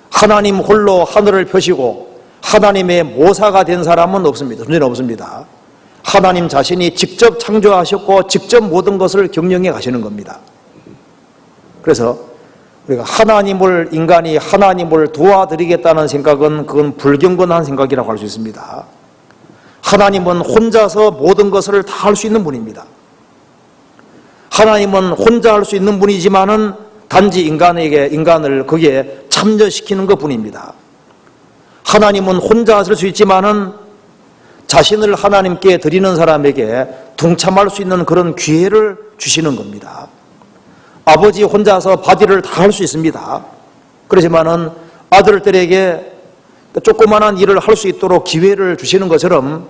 하나님 홀로 하늘을 펴시고 하나님의 모사가 된 사람은 없습니다. 존재는 없습니다. 하나님 자신이 직접 창조하셨고 직접 모든 것을 경영해 가시는 겁니다. 그래서 우리가 인간이 하나님을 도와드리겠다는 생각은 그건 불경건한 생각이라고 할 수 있습니다. 하나님은 혼자서 모든 것을 다 할 수 있는 분입니다. 하나님은 혼자 할 수 있는 분이지만은 단지 인간을 거기에 참여시키는 것 뿐입니다. 하나님은 혼자 하실 수 있지만은 자신을 하나님께 드리는 사람에게 동참할 수 있는 그런 기회를 주시는 겁니다. 아버지 혼자서 바디를 다 할 수 있습니다. 그렇지만은 아들들에게 조그마한 일을 할 수 있도록 기회를 주시는 것처럼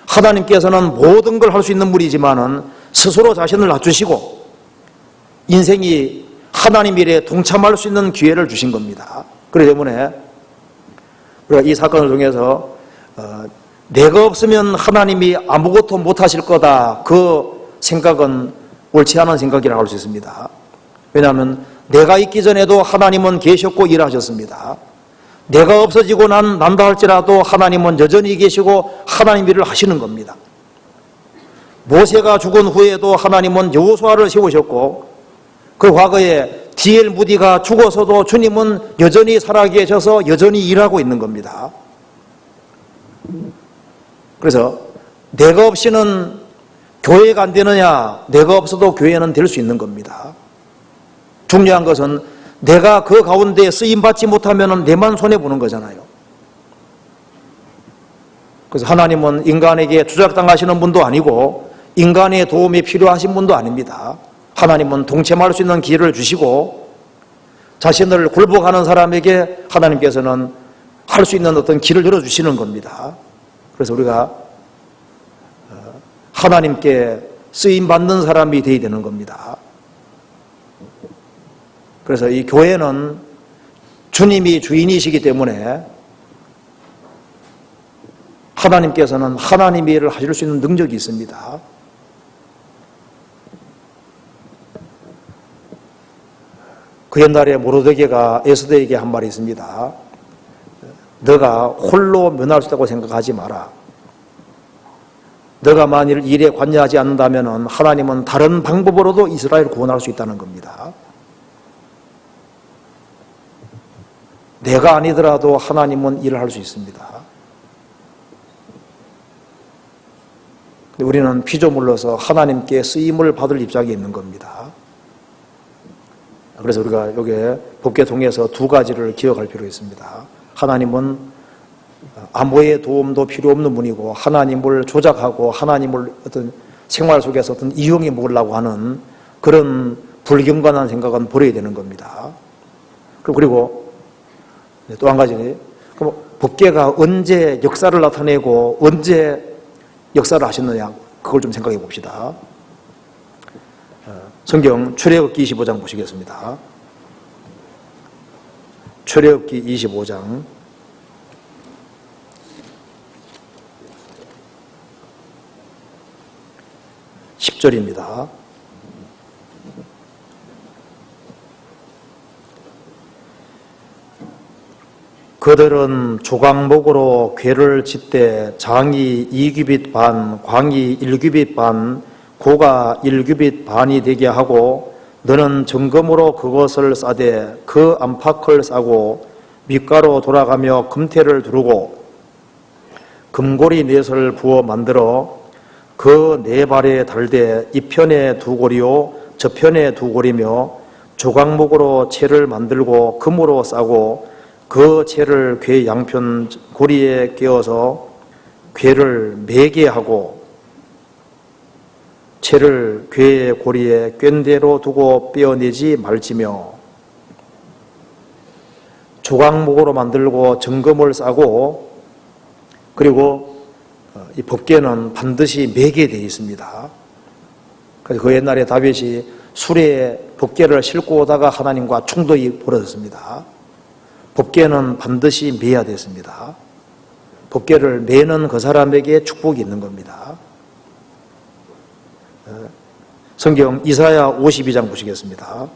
하나님께서는 모든 걸 할 수 있는 분이지만은 스스로 자신을 낮추시고 인생이 하나님 일에 동참할 수 있는 기회를 주신 겁니다. 그렇기 때문에 우리가 이 사건을 통해서 내가 없으면 하나님이 아무것도 못하실 거다 그 생각은 옳지 않은 생각이라고 할 수 있습니다. 왜냐하면 내가 있기 전에도 하나님은 계셨고 일하셨습니다. 내가 없어지고 난다 할지라도 하나님은 여전히 계시고 하나님 일을 하시는 겁니다. 모세가 죽은 후에도 하나님은 여호수아를 세우셨고 그 과거에 D.L. 무디가 죽어서도 주님은 여전히 살아계셔서 여전히 일하고 있는 겁니다. 그래서 내가 없이는 교회가 안 되느냐? 내가 없어도 교회는 될 수 있는 겁니다. 중요한 것은 내가 그 가운데 쓰임받지 못하면 내만 손해보는 거잖아요. 그래서 하나님은 인간에게 주작당하시는 분도 아니고 인간의 도움이 필요하신 분도 아닙니다. 하나님은 동참할 수 있는 기회를 주시고 자신을 굴복하는 사람에게 하나님께서는 할 수 있는 어떤 길을 열어주시는 겁니다. 그래서 우리가 하나님께 쓰임받는 사람이 되어야 되는 겁니다. 그래서 이 교회는 주님이 주인이시기 때문에 하나님께서는 하나님의 일을 하실 수 있는 능력이 있습니다. 그 옛날에 모르드게가 에스더에게 한 말이 있습니다. 너가 홀로 면할 수 있다고 생각하지 마라. 너가 만일 일에 관여하지 않는다면 하나님은 다른 방법으로도 이스라엘을 구원할 수 있다는 겁니다. 내가 아니더라도 하나님은 일을 할 수 있습니다. 우리는 피조물로서 하나님께 쓰임을 받을 입장에 있는 겁니다. 그래서 우리가 여기 법궤 통해서 두 가지를 기억할 필요가 있습니다. 하나님은 아무의 도움도 필요 없는 분이고, 하나님을 조작하고 하나님을 어떤 생활 속에서 어떤 이용해 먹으려고 하는 그런 불경건한 생각은 버려야 되는 겁니다. 그리고 또 한 가지, 그럼 법궤가 언제 역사를 나타내고 언제 역사를 하셨느냐, 그걸 좀 생각해 봅시다. 성경 출애굽기 25장 보시겠습니다. 출애굽기 25장 10절입니다. 그들은 조각목으로 궤를 짓되 장이 2규빗 반, 광이 1규빗 반, 고가 1규빗 반이 되게 하고, 너는 정금으로 그것을 싸되 그 안팎을 싸고 밑가로 돌아가며 금태를 두르고 금고리 넷을 부어 만들어 그 네 발에 달되 이편에 두 고리요 저편에 두 고리며 조각목으로 채를 만들고 금으로 싸고 그 채를 궤 양편 고리에 끼워서 궤를 매게 하고 채를 궤의 고리에 꿰대로 두고 빼어내지 말지며, 조각목으로 만들고 정금을 싸고, 그리고 이 법궤는 반드시 매게 되어 있습니다. 그래서 그 옛날에 다윗이 수레에 법궤를 싣고 오다가 하나님과 충돌이 벌어졌습니다. 법궤는 반드시 매야 됐습니다. 법궤를 매는 그 사람에게 축복이 있는 겁니다. 성경 이사야 52장 보시겠습니다.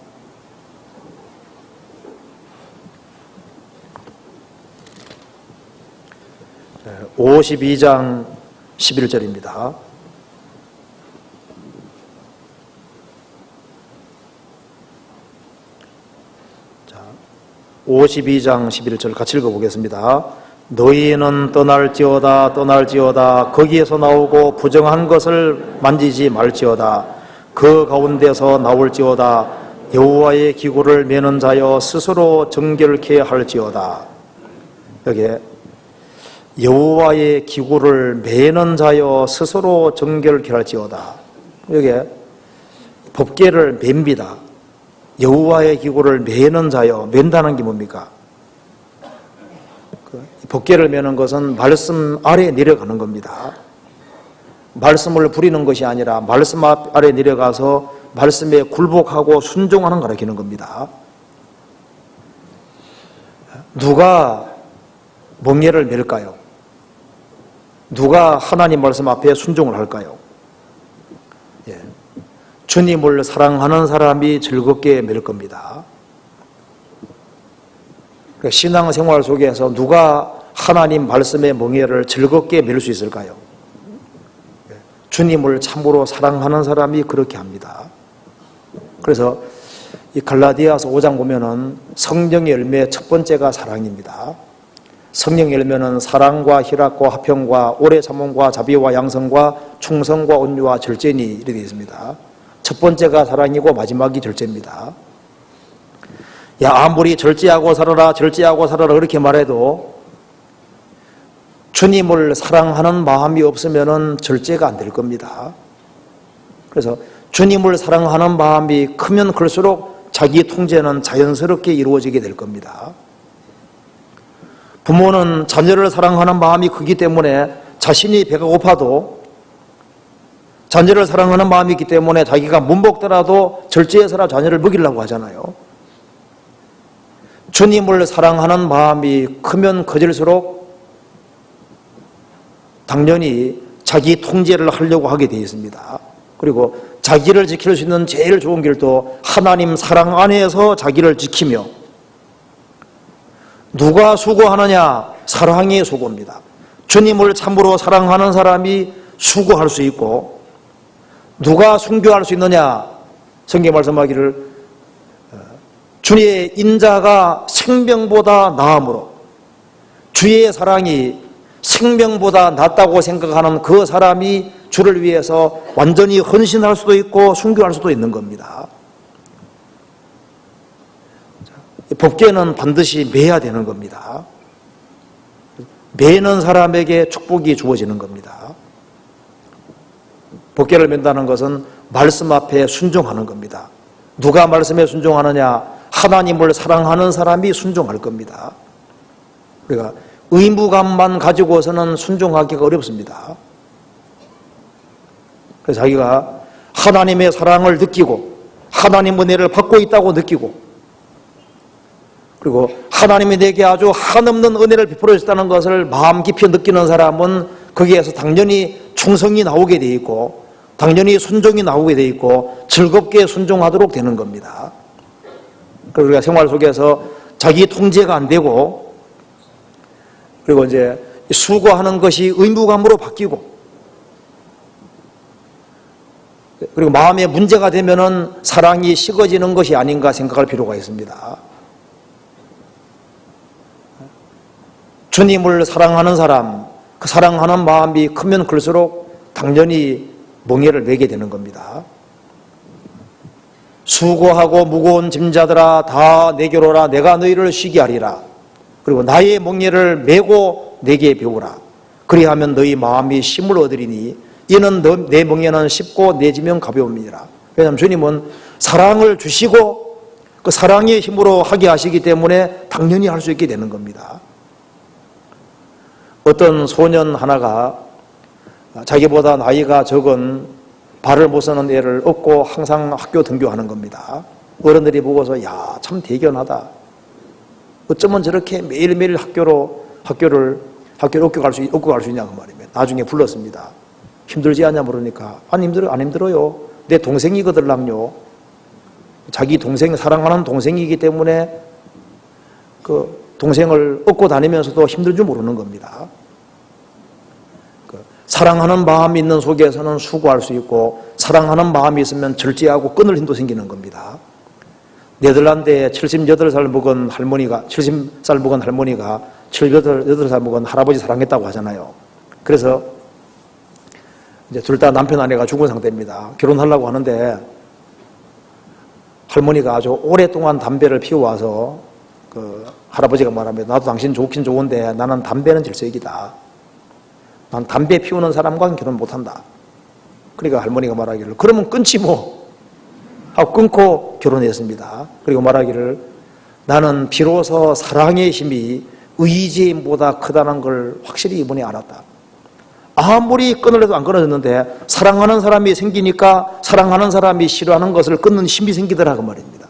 네, 52장 11절입니다. 자, 52장 11절 같이 읽어보겠습니다. 너희는 떠날지어다 거기에서 나오고 부정한 것을 만지지 말지어다. 그 가운데서 나올지어다. 여호와의 기구를 매는 자여 스스로 정결케 할지어다. 여기에 여호와의 기구를 매는 자여 스스로 정결케 할지어다. 여기에 법궤를 맵니다. 여호와의 기구를 매는 자여, 맨다는 게 뭡니까? 법궤를 매는 것은 말씀 아래에 내려가는 겁니다. 말씀을 부리는 것이 아니라 말씀 아래에 내려가서 말씀에 굴복하고 순종하는 걸 가리키는 겁니다. 누가 멍에를 맬까요? 누가 하나님 말씀 앞에 순종을 할까요? 예. 주님을 사랑하는 사람이 즐겁게 맬 겁니다. 신앙생활 속에서 누가 하나님 말씀의 멍에를 즐겁게 맬 수 있을까요? 주님을 참으로 사랑하는 사람이 그렇게 합니다. 그래서 이 갈라디아서 5장 보면은 성령의 열매 첫 번째가 사랑입니다. 성령의 열매는 사랑과 희락과 화평과 오래 참음과 자비와 양성과 충성과 온유와 절제니 이렇게 되어 있습니다. 첫 번째가 사랑이고 마지막이 절제입니다. 야, 아무리 절제하고 살아라 그렇게 말해도 주님을 사랑하는 마음이 없으면 절제가 안 될 겁니다. 그래서 주님을 사랑하는 마음이 크면 클수록 자기 통제는 자연스럽게 이루어지게 될 겁니다. 부모는 자녀를 사랑하는 마음이 크기 때문에 자신이 배가 고파도 자녀를 사랑하는 마음이 있기 때문에 자기가 못 먹더라도 절제해서라 자녀를 먹이려고 하잖아요. 주님을 사랑하는 마음이 크면 커질수록 당연히 자기 통제를 하려고 하게 되어 있습니다. 그리고 자기를 지킬 수 있는 제일 좋은 길도 하나님 사랑 안에서 자기를 지키며, 누가 수고하느냐? 사랑이 수고입니다. 주님을 참으로 사랑하는 사람이 수고할 수 있고, 누가 순교할 수 있느냐? 성경 말씀하기를 주의 인자가 생명보다 나음으로, 주의 사랑이 생명보다 낫다고 생각하는 그 사람이 주를 위해서 완전히 헌신할 수도 있고 순교할 수도 있는 겁니다. 법궤는 반드시 매야 되는 겁니다. 매는 사람에게 축복이 주어지는 겁니다. 법궤를 맨다는 것은 말씀 앞에 순종하는 겁니다. 누가 말씀에 순종하느냐? 하나님을 사랑하는 사람이 순종할 겁니다. 우리가 의무감만 가지고서는 순종하기가 어렵습니다. 그래서 자기가 하나님의 사랑을 느끼고 하나님 은혜를 받고 있다고 느끼고, 그리고 하나님이 내게 아주 한없는 은혜를 베풀어 주셨다는 것을 마음 깊이 느끼는 사람은 거기에서 당연히 충성이 나오게 돼 있고 당연히 순종이 나오게 돼 있고 즐겁게 순종하도록 되는 겁니다. 그리고 우리가 생활 속에서 자기 통제가 안 되고, 그리고 이제 수고하는 것이 의무감으로 바뀌고, 그리고 마음에 문제가 되면은 사랑이 식어지는 것이 아닌가 생각할 필요가 있습니다. 주님을 사랑하는 사람, 그 사랑하는 마음이 크면 클수록 당연히 멍에를 매게 되는 겁니다. 수고하고 무거운 짐자들아 다 내게로 오라. 내가 너희를 쉬게 하리라. 그리고 나의 멍에를 메고 내게 배우라. 그리하면 너희 마음이 쉼을 얻으리니 이는 내 멍에는 쉽고 내 지면 가벼움이니라. 왜냐하면 주님은 사랑을 주시고 그 사랑의 힘으로 하게 하시기 때문에 당연히 할 수 있게 되는 겁니다. 어떤 소년 하나가 자기보다 나이가 적은 발을 못 서는 애를 업고 항상 학교 등교하는 겁니다. 어른들이 보고서 야, 참 대견하다. 어쩌면 저렇게 매일매일 학교를 업고 갈 수 있냐 그 말이에요. 나중에 불렀습니다. 힘들지 않냐 물으니까 안 힘들어요. 내 동생이거들랑요. 자기 동생, 사랑하는 동생이기 때문에 그 동생을 업고 다니면서도 힘들 줄 모르는 겁니다. 사랑하는 마음이 있는 속에서는 수고할 수 있고 사랑하는 마음이 있으면 절제하고 끊을 힘도 생기는 겁니다. 네덜란드에 78살 먹은 할머니가 70살 먹은 할머니가 78살 먹은 할아버지 사랑했다고 하잖아요. 그래서 이제 둘 다 남편 아내가 죽은 상태입니다. 결혼하려고 하는데 할머니가 아주 오랫동안 담배를 피워와서 그 할아버지가 말합니다. 나도 당신 좋긴 좋은데 나는 담배는 질색이다. 난 담배 피우는 사람과는 결혼 못한다. 그러니까 할머니가 말하기를 그러면 끊지 뭐 하고 끊고 결혼했습니다. 그리고 말하기를 나는 비로소 사랑의 힘이 의지의 힘보다 크다는 걸 확실히 이번에 알았다. 아무리 끊으려도 안 끊어졌는데 사랑하는 사람이 생기니까 사랑하는 사람이 싫어하는 것을 끊는 힘이 생기더라 그 말입니다.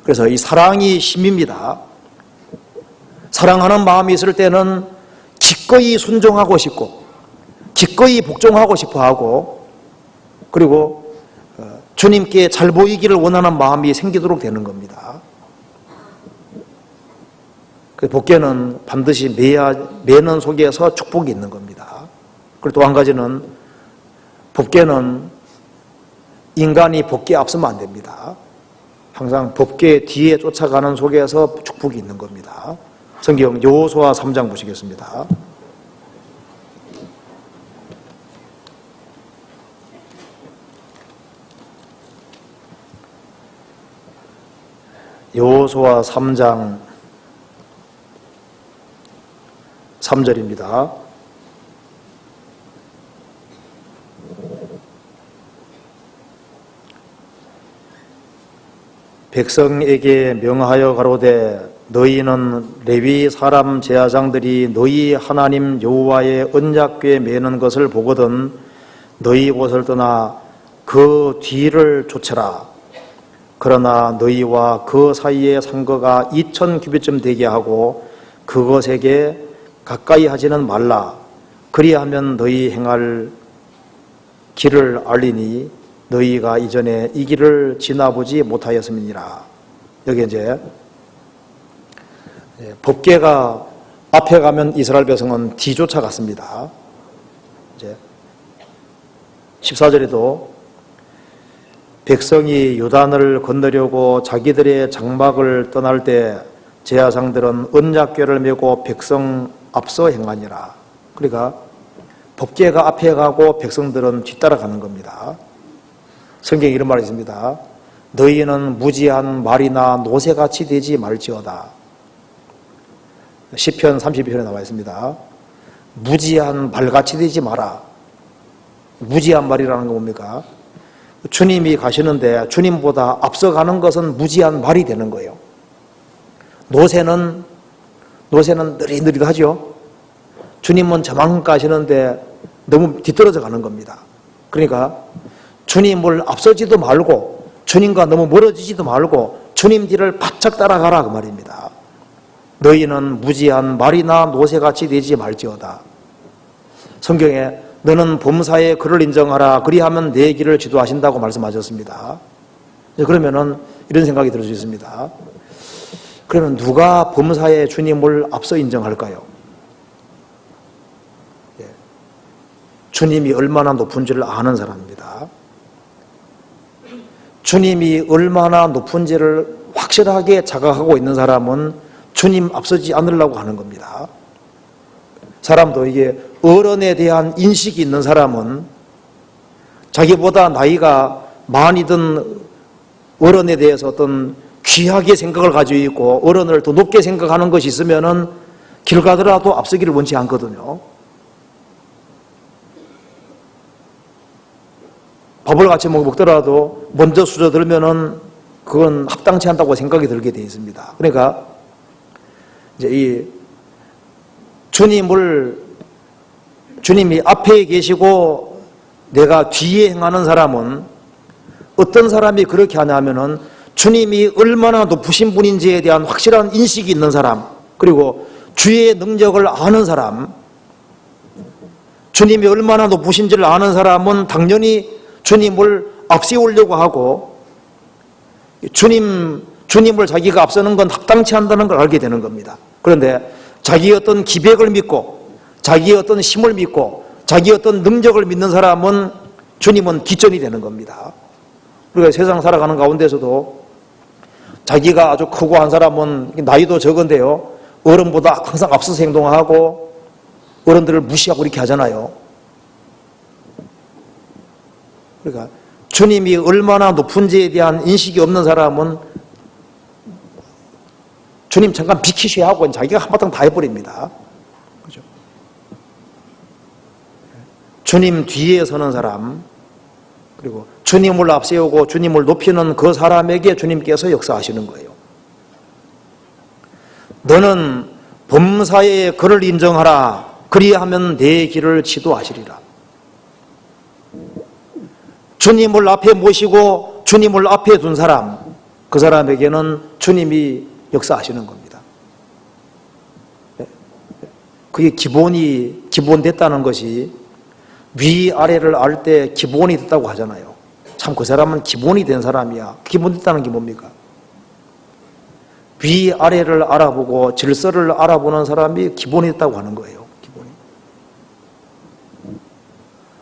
그래서 이 사랑이 힘입니다. 사랑하는 마음이 있을 때는 기꺼이 순종하고 싶고 기꺼이 복종하고 싶어하고, 그리고 주님께 잘 보이기를 원하는 마음이 생기도록 되는 겁니다. 그 법궤는 반드시 매는 속에서 축복이 있는 겁니다. 그리고 또 한 가지는 법궤는 인간이 법궤에 앞서면 안 됩니다. 항상 법궤 뒤에 쫓아가는 속에서 축복이 있는 겁니다. 성경 여호수아 3장 보시겠습니다. 여호수아 3장 3절입니다. 백성에게 명하여 가로되 너희는 레위 사람 제사장들이 너희 하나님 여호와의 언약궤에 매는 것을 보거든 너희 곳을 떠나 그 뒤를 쫓으라. 그러나 너희와 그 사이에 상거가 2000규빗쯤 되게 하고 그것에게 가까이 하지는 말라. 그리하면 너희 행할 길을 알리니 너희가 이전에 이 길을 지나보지 못하였음이니라. 여기 이제 법궤가 앞에 가면 이스라엘 백성은 뒤쫓아갔습니다. 14절에도 백성이 요단을 건너려고 자기들의 장막을 떠날 때 제사장들은 언약궤를 메고 백성 앞서 행하니라. 그러니까 법궤가 앞에 가고 백성들은 뒤따라가는 겁니다. 성경에 이런 말이 있습니다. 너희는 무지한 말이나 노새같이 되지 말지어다. 시편 32편에 나와 있습니다. 무지한 말같이 되지 마라. 무지한 말이라는 건 뭡니까? 주님이 가시는데 주님보다 앞서가는 것은 무지한 말이 되는 거예요. 노새는 느릿느릿하죠. 주님은 저만큼 가시는데 너무 뒤떨어져 가는 겁니다. 그러니까 주님을 앞서지도 말고 주님과 너무 멀어지지도 말고 주님 뒤를 바짝 따라가라 그 말입니다. 너희는 무지한 말이나 노새같이 되지 말지어다. 성경에 너는 범사에 그를 인정하라 그리하면 내 길을 지도하신다고 말씀하셨습니다. 그러면은 이런 생각이 들 수 있습니다. 그러면 누가 범사에 주님을 앞서 인정할까요? 주님이 얼마나 높은지를 아는 사람입니다. 주님이 얼마나 높은지를 확실하게 자각하고 있는 사람은 주님 앞서지 않으려고 하는 겁니다. 사람도 이게 어른에 대한 인식이 있는 사람은 자기보다 나이가 많이 든 어른에 대해서 어떤 귀하게 생각을 가지고 있고 어른을 더 높게 생각하는 것이 있으면은 길 가더라도 앞서기를 원치 않거든요. 밥을 같이 먹더라도 먼저 수저들면은 그건 합당치 않다고 생각이 들게 되어 있습니다. 그러니까 이제 이 주님이 앞에 계시고 내가 뒤에 행하는 사람은 어떤 사람이 그렇게 하냐면은 주님이 얼마나 높으신 분인지에 대한 확실한 인식이 있는 사람, 그리고 주의 능력을 아는 사람, 주님이 얼마나 높으신지를 아는 사람은 당연히 주님을 앞세우려고 하고 주님을 자기가 앞서는 건 합당치 않다는 걸 알게 되는 겁니다. 그런데 자기의 어떤 기백을 믿고 자기의 어떤 힘을 믿고 자기의 어떤 능력을 믿는 사람은 주님은 뒷전이 되는 겁니다. 우리가 세상 살아가는 가운데서도 자기가 아주 크고 한 사람은 나이도 적은데요, 어른보다 항상 앞서서 행동하고 어른들을 무시하고 이렇게 하잖아요. 그러니까 주님이 얼마나 높은지에 대한 인식이 없는 사람은 주님 잠깐 비키셔야 하고 자기가 한바탕 다 해버립니다. 그죠? 주님 뒤에 서는 사람, 그리고 주님을 앞세우고 주님을 높이는 그 사람에게 주님께서 역사하시는 거예요. 너는 범사에 그를 인정하라. 그리하면 내 길을 지도하시리라. 주님을 앞에 모시고 주님을 앞에 둔 사람, 그 사람에게는 주님이 역사하시는 겁니다. 그게 기본됐다는 것이 위아래를 알 때 기본이 됐다고 하잖아요. 참 그 사람은 기본이 된 사람이야. 기본됐다는 게 뭡니까? 위아래를 알아보고 질서를 알아보는 사람이 기본이 됐다고 하는 거예요. 기본이.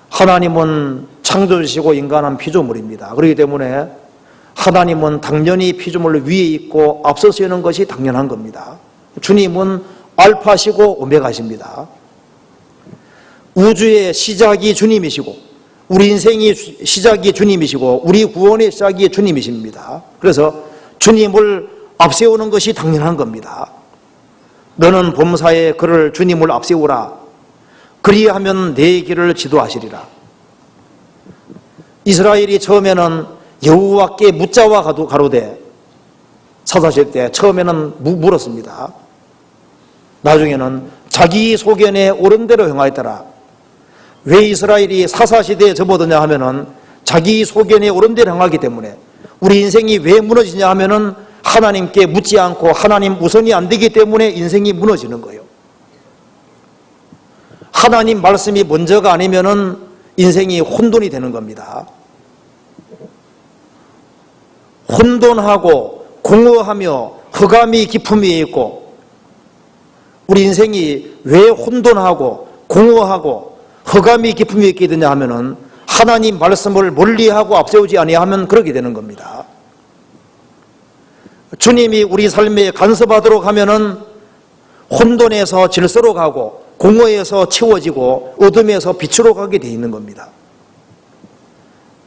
하나님은 창조주시고 인간은 피조물입니다. 그렇기 때문에 하나님은 당연히 피조물 위에 있고 앞서서는 것이 당연한 겁니다. 주님은 알파시고 오메가십니다. 우주의 시작이 주님이시고 우리 인생의 시작이 주님이시고 우리 구원의 시작이 주님이십니다. 그래서 주님을 앞세우는 것이 당연한 겁니다. 너는 범사에 그를 주님을 앞세우라. 그리하면 내 길을 지도하시리라. 이스라엘이 처음에는 여호와께 묻자와 가로되 사사시대 때 처음에는 물었습니다. 나중에는 자기 소견에 옳은 대로 행하였더라. 왜 이스라엘이 사사시대에 접어드냐 하면은 자기 소견에 옳은 대로 행하기 때문에. 우리 인생이 왜 무너지냐 하면은 하나님께 묻지 않고 하나님 우선이 안 되기 때문에 인생이 무너지는 거예요. 하나님 말씀이 먼저가 아니면은 인생이 혼돈이 되는 겁니다. 혼돈하고 공허하며 흑암이 깊음이 있고, 우리 인생이 왜 혼돈하고 공허하고 흑암이 깊음이 있게 되냐 하면은 하나님 말씀을 멀리하고 앞세우지 아니하면 그렇게 되는 겁니다. 주님이 우리 삶에 간섭하도록 하면은 혼돈에서 질서로 가고 공허에서 치워지고 어둠에서 빛으로 가게 돼 있는 겁니다.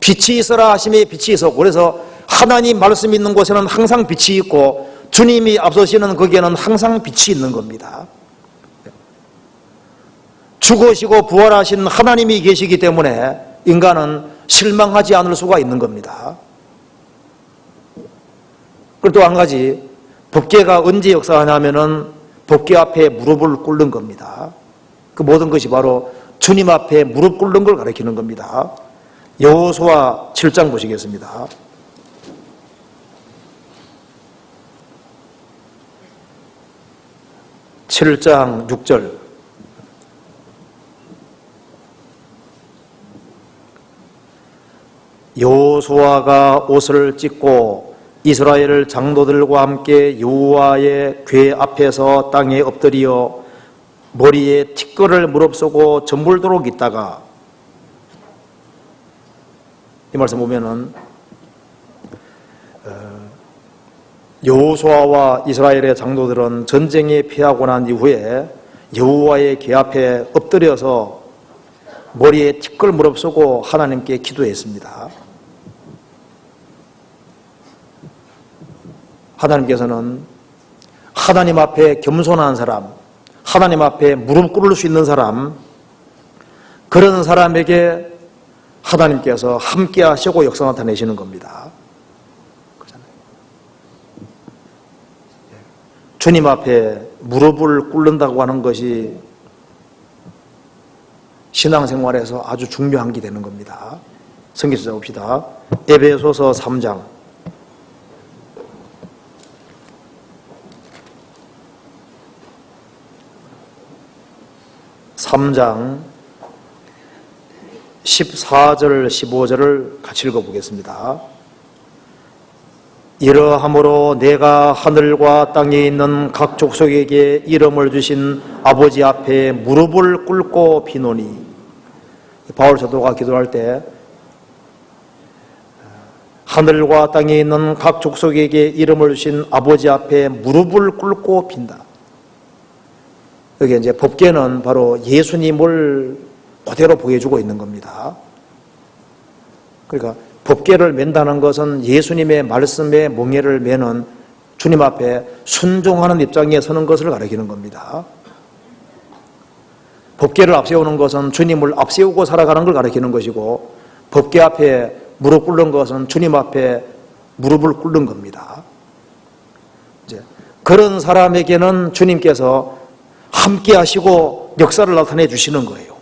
빛이 있어라 하심에 빛이 있었고, 그래서 하나님 말씀이 있는 곳에는 항상 빛이 있고 주님이 앞서시는 거기에는 항상 빛이 있는 겁니다. 죽으시고 부활하신 하나님이 계시기 때문에 인간은 실망하지 않을 수가 있는 겁니다. 그리고 또 한 가지, 법궤가 언제 역사하냐면은 법궤 앞에 무릎을 꿇는 겁니다. 그 모든 것이 바로 주님 앞에 무릎 꿇는 걸 가리키는 겁니다. 여호수아 7장 보시겠습니다. (7장 6절) 여호수아가 옷을 찢고 이스라엘 장로들과 함께 여호와의 궤 앞에서 땅에 엎드려 머리에 티끌을 무릅쓰고 저물도록 있다가, 이 말씀 보면은 여호수아와 이스라엘의 장로들은 전쟁에 패하고 난 이후에 여호와의 궤 앞에 엎드려서 머리에 티끌 무릅쓰고 하나님께 기도했습니다. 하나님께서는 하나님 앞에 겸손한 사람, 하나님 앞에 무릎 꿇을 수 있는 사람, 그런 사람에게 하나님께서 함께 하시고 역사 나타내시는 겁니다. 주님 앞에 무릎을 꿇는다고 하는 것이 신앙생활에서 아주 중요한 게 되는 겁니다. 성경 찾아봅시다. 에베소서 3장 14절 15절을 같이 읽어보겠습니다. 이러함으로 내가 하늘과 땅에 있는 각 족속에게 이름을 주신 아버지 앞에 무릎을 꿇고 비노니, 바울 사도가 기도할 때 하늘과 땅에 있는 각 족속에게 이름을 주신 아버지 앞에 무릎을 꿇고 빈다. 여기 이제 법궤는 바로 예수님을 그대로 보여주고 있는 겁니다. 그러니까 법궤를 맨다는 것은 예수님의 말씀에 멍에를 매는 주님 앞에 순종하는 입장에 서는 것을 가리키는 겁니다. 법궤를 앞세우는 것은 주님을 앞세우고 살아가는 걸 가리키는 것이고, 법궤 앞에 무릎 꿇는 것은 주님 앞에 무릎을 꿇는 겁니다. 이제 그런 사람에게는 주님께서 함께 하시고 역사를 나타내 주시는 거예요.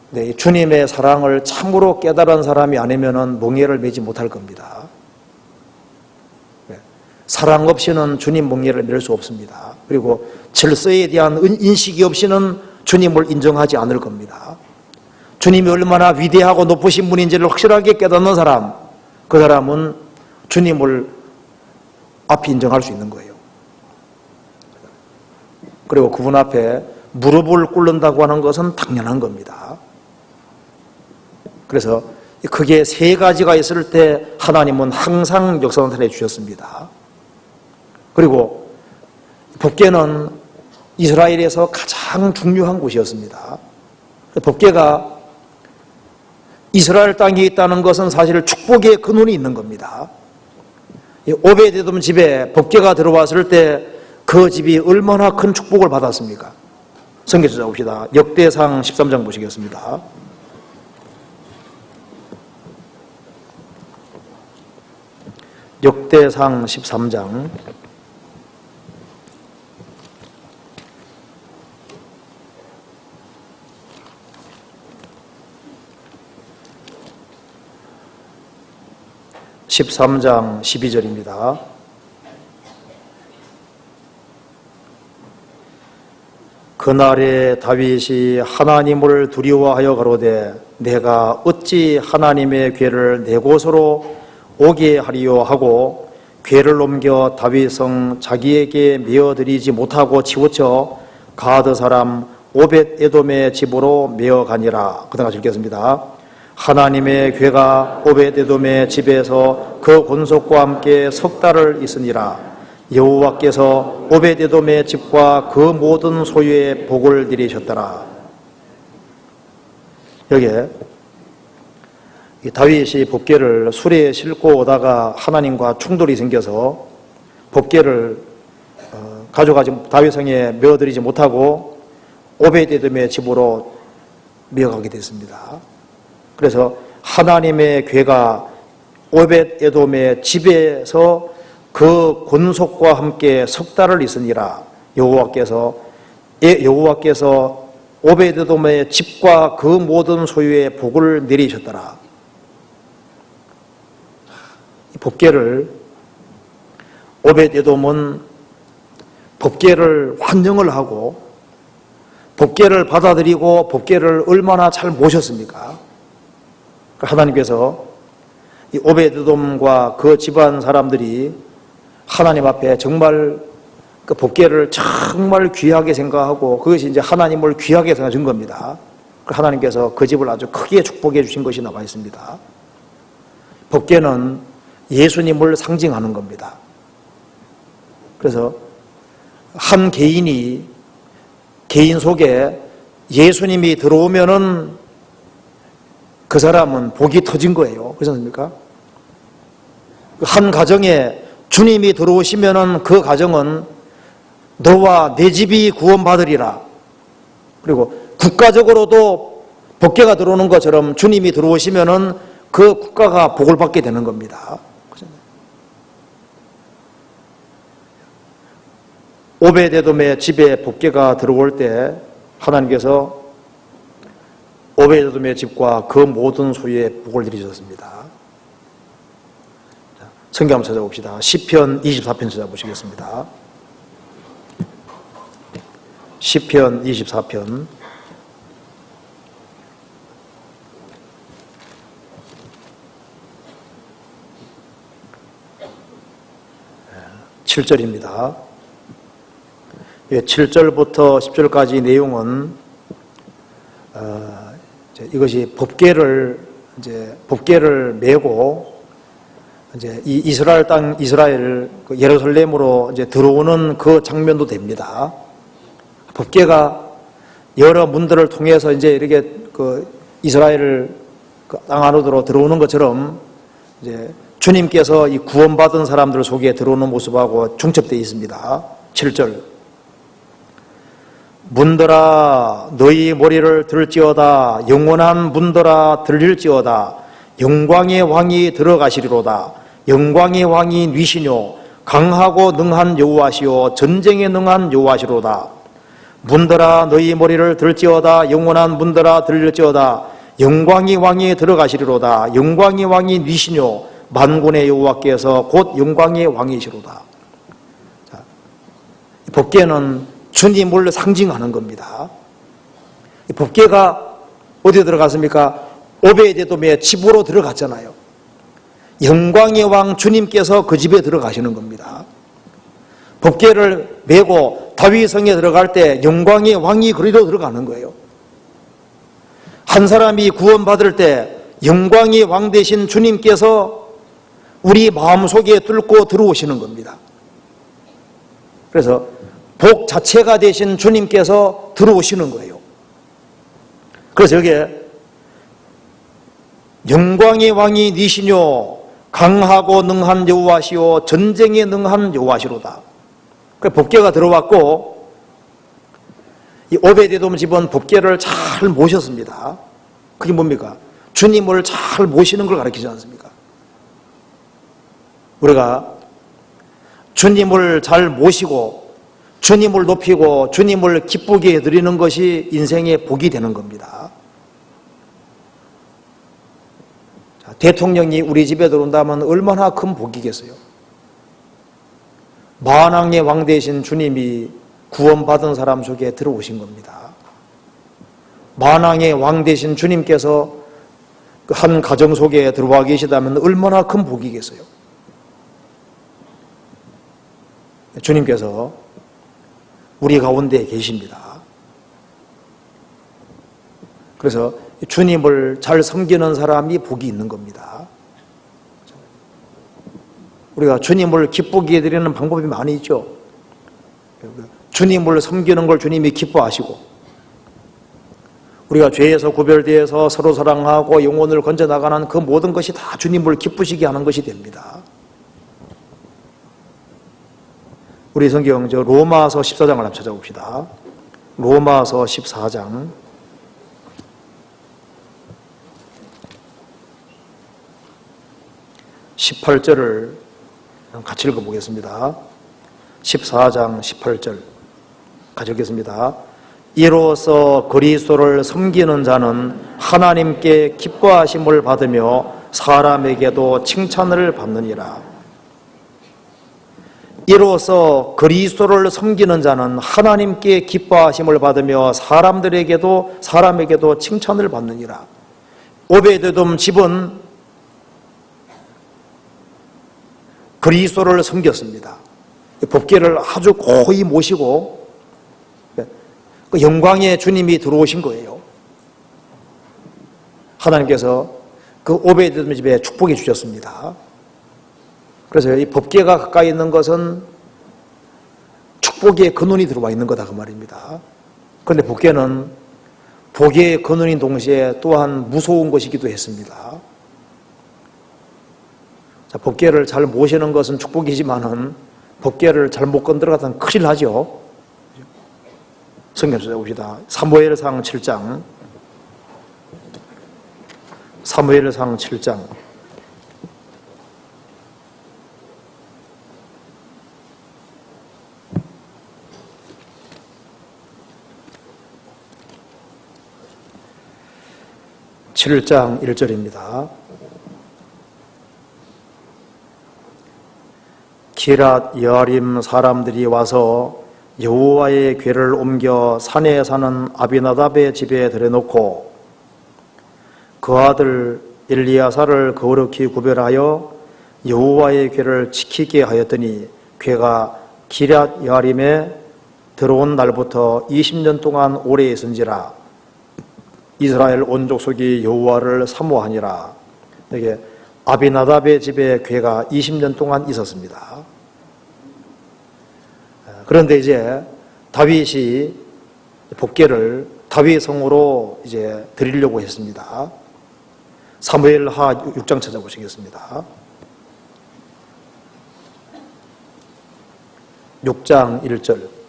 네, 주님의 사랑을 참으로 깨달은 사람이 아니면은 멍에를 매지 못할 겁니다. 네, 사랑 없이는 주님 멍에를 맬 수 없습니다. 그리고 질서에 대한 인식이 없이는 주님을 인정하지 않을 겁니다. 주님이 얼마나 위대하고 높으신 분인지를 확실하게 깨닫는 사람, 그 사람은 주님을 앞에 인정할 수 있는 거예요. 그리고 그분 앞에 무릎을 꿇는다고 하는 것은 당연한 겁니다. 그래서 그게 세 가지가 있을 때 하나님은 항상 역사 나타내 주셨습니다. 그리고 법궤는 이스라엘에서 가장 중요한 곳이었습니다. 법궤가 이스라엘 땅에 있다는 것은 사실 축복의 근원이 있는 겁니다. 오베데돔 집에 법궤가 들어왔을 때 그 집이 얼마나 큰 축복을 받았습니까? 성경 찾아봅시다. 역대상 13장 보시겠습니다. 역대상 13장 13장 12절입니다. 그날에 다윗이 하나님을 두려워하여 가로되 내가 어찌 하나님의 궤를 내 곳으로 오게 하리요 하고 궤를 옮겨 다윗성 자기에게 메어드리지 못하고 치우쳐 가드 사람 오벳 에돔의 집으로 메어가니라. 그다음 같이 읽겠습니다. 하나님의 괴가 오벳 에돔의 집에서 그 권속과 함께 석 달을 있으니라. 여호와께서 오벳 에돔의 집과 그 모든 소유의 복을 내리셨더라. 여기에 다윗이 법궤를 수레에 싣고 오다가 하나님과 충돌이 생겨서 법궤를 가져가지 다윗성에 메어드리지 못하고 오벳 에돔의 집으로 메어가게 됐습니다. 그래서 하나님의 괴가 오벳 에돔의 집에서 그 권속과 함께 석 달을 있으니라. 여호와께서 오벳 에돔의 집과 그 모든 소유의 복을 내리셨더라. 이 법궤를 오벳 에돔은 법궤를 환영을 하고 법궤를 받아들이고 법궤를 얼마나 잘 모셨습니까? 하나님께서 이 오벳 에돔과 그 집안 사람들이 하나님 앞에 정말 그 법궤를 정말 귀하게 생각하고 그것이 이제 하나님을 귀하게 생각해 준 겁니다. 하나님께서 그 집을 아주 크게 축복해 주신 것이 나와 있습니다. 법궤는 예수님을 상징하는 겁니다. 그래서 한 개인이 개인 속에 예수님이 들어오면은 그 사람은 복이 터진 거예요. 그렇지 않습니까? 한 가정에 주님이 들어오시면은 그 가정은 너와 내 집이 구원받으리라. 그리고 국가적으로도 법궤가 들어오는 것처럼 주님이 들어오시면은 그 국가가 복을 받게 되는 겁니다. 오벳 에돔의 집에 법궤가 들어올 때 하나님께서 오벳 에돔의 집과 그 모든 소유의 복을 내리셨습니다. 성경 한번 찾아봅시다. 시편 24편 찾아보시겠습니다. 시편 24편 7절입니다. 7절부터 10절까지 내용은 이것이 법궤를 메고 이제 이 이스라엘 땅 이스라엘 예루살렘으로 이제 들어오는 그 장면도 됩니다. 법궤가 여러 문들을 통해서 이제 이렇게 그 이스라엘 땅 안으로 들어오는 것처럼 이제 주님께서 이 구원받은 사람들 속에 들어오는 모습하고 중첩되어 있습니다. 7절. 문들아 너희 머리를 들지어다. 영원한 문들아 들릴지어다. 영광의 왕이 들어가시리로다. 영광의 왕이 뉘시뇨. 강하고 능한 여호와시오. 전쟁에 능한 여호와시로다. 문들아 너희 머리를 들지어다. 영원한 문들아 들릴지어다. 영광의 왕이 들어가시리로다. 영광의 왕이 뉘시뇨. 만군의 여호와께서 곧 영광의 왕이시로다. 자, 법궤는 주님을 상징하는 겁니다. 이 법궤가 어디에 들어갔습니까? 오벳 에돔의 집으로 들어갔잖아요. 영광의 왕 주님께서 그 집에 들어가시는 겁니다. 법궤를 메고 다윗성에 들어갈 때 영광의 왕이 그리로 들어가는 거예요. 한 사람이 구원받을 때 영광의 왕 되신 주님께서 우리 마음속에 뚫고 들어오시는 겁니다. 그래서 복 자체가 되신 주님께서 들어오시는 거예요. 그래서 여기에 영광의 왕이 니시뇨. 강하고 능한 여호와시오. 전쟁에 능한 여호와시로다. 그래서 법궤가 들어왔고 이 오벳 에돔 집은 법궤를 잘 모셨습니다. 그게 뭡니까? 주님을 잘 모시는 걸 가르치지 않습니까? 우리가 주님을 잘 모시고 주님을 높이고 주님을 기쁘게 해드리는 것이 인생의 복이 되는 겁니다. 자, 대통령이 우리 집에 들어온다면 얼마나 큰 복이겠어요. 만왕의 왕 되신 주님이 구원받은 사람 속에 들어오신 겁니다. 만왕의 왕 되신 주님께서 한 가정 속에 들어와 계시다면 얼마나 큰 복이겠어요. 주님께서 우리 가운데 계십니다. 그래서 주님을 잘 섬기는 사람이 복이 있는 겁니다. 우리가 주님을 기쁘게 해드리는 방법이 많이 있죠. 주님을 섬기는 걸 주님이 기뻐하시고, 우리가 죄에서 구별되어서 서로 사랑하고 영혼을 건져나가는 그 모든 것이 다 주님을 기쁘시게 하는 것이 됩니다. 우리 성경 로마서 14장을 한번 찾아봅시다. 로마서 14장 18절을 같이 읽어보겠습니다. 14장 18절 같이 읽겠습니다. 이로써 그리스도를 섬기는 자는 하나님께 기뻐하심을 받으며 사람에게도 칭찬을 받느니라. 이로써 그리스도를 섬기는 자는 하나님께 기뻐하심을 받으며 사람에게도 칭찬을 받느니라. 오베드돔 집은 그리스도를 섬겼습니다. 법궤를 아주 고이 모시고 그 영광의 주님이 들어오신 거예요. 하나님께서 그 오베드돔 집에 축복해 주셨습니다. 그래서 이 법궤가 가까이 있는 것은 축복의 근원이 들어와 있는 거다 그 말입니다. 그런데 법궤는 복의 근원인 동시에 또한 무서운 것이기도 했습니다. 자, 법궤를 잘 모시는 것은 축복이지만은 법궤를 잘못 건드려가면 큰일 나죠. 성경 찾아봅시다. 사무엘상 7장 7장 1절입니다. 기랏 여아림 사람들이 와서 여호와의 궤를 옮겨 산에 사는 아비나답의 집에 들여놓고 그 아들 엘리야사를 거룩히 구별하여 여호와의 궤를 지키게 하였더니 궤가 기랏 여아림에 들어온 날부터 20년 동안 오래 있은지라. 이스라엘 온 족속이 여호와를 사모하니라. 이게 아비나답의 집에 궤가 20년 동안 있었습니다. 그런데 이제 다윗이 법궤를 다윗 성으로 이제 드리려고 했습니다. 사무엘하 6장 찾아보시겠습니다. 6장 1절.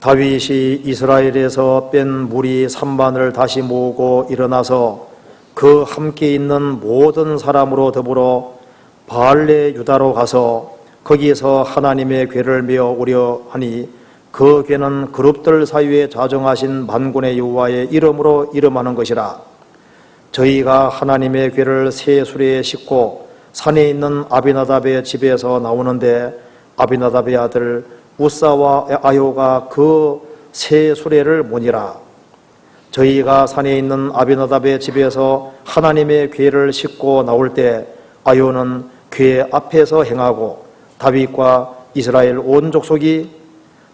다윗이 이스라엘에서 뺀 무리 3만을 다시 모으고 일어나서 그 함께 있는 모든 사람으로 더불어 바알레 유다로 가서 거기에서 하나님의 궤를 메어 오려 하니 그 궤는 그룹들 사이에 좌정하신 만군의 여호와의 이름으로 이름하는 것이라. 저희가 하나님의 궤를 새 수레에 싣고 산에 있는 아비나답의 집에서 나오는데 아비나답의 아들 우사와 아요가 그 새 수레를 모니라. 저희가 산에 있는 아비나답의 집에서 하나님의 궤를 싣고 나올 때 아요는 궤 앞에서 행하고 다윗과 이스라엘 온 족속이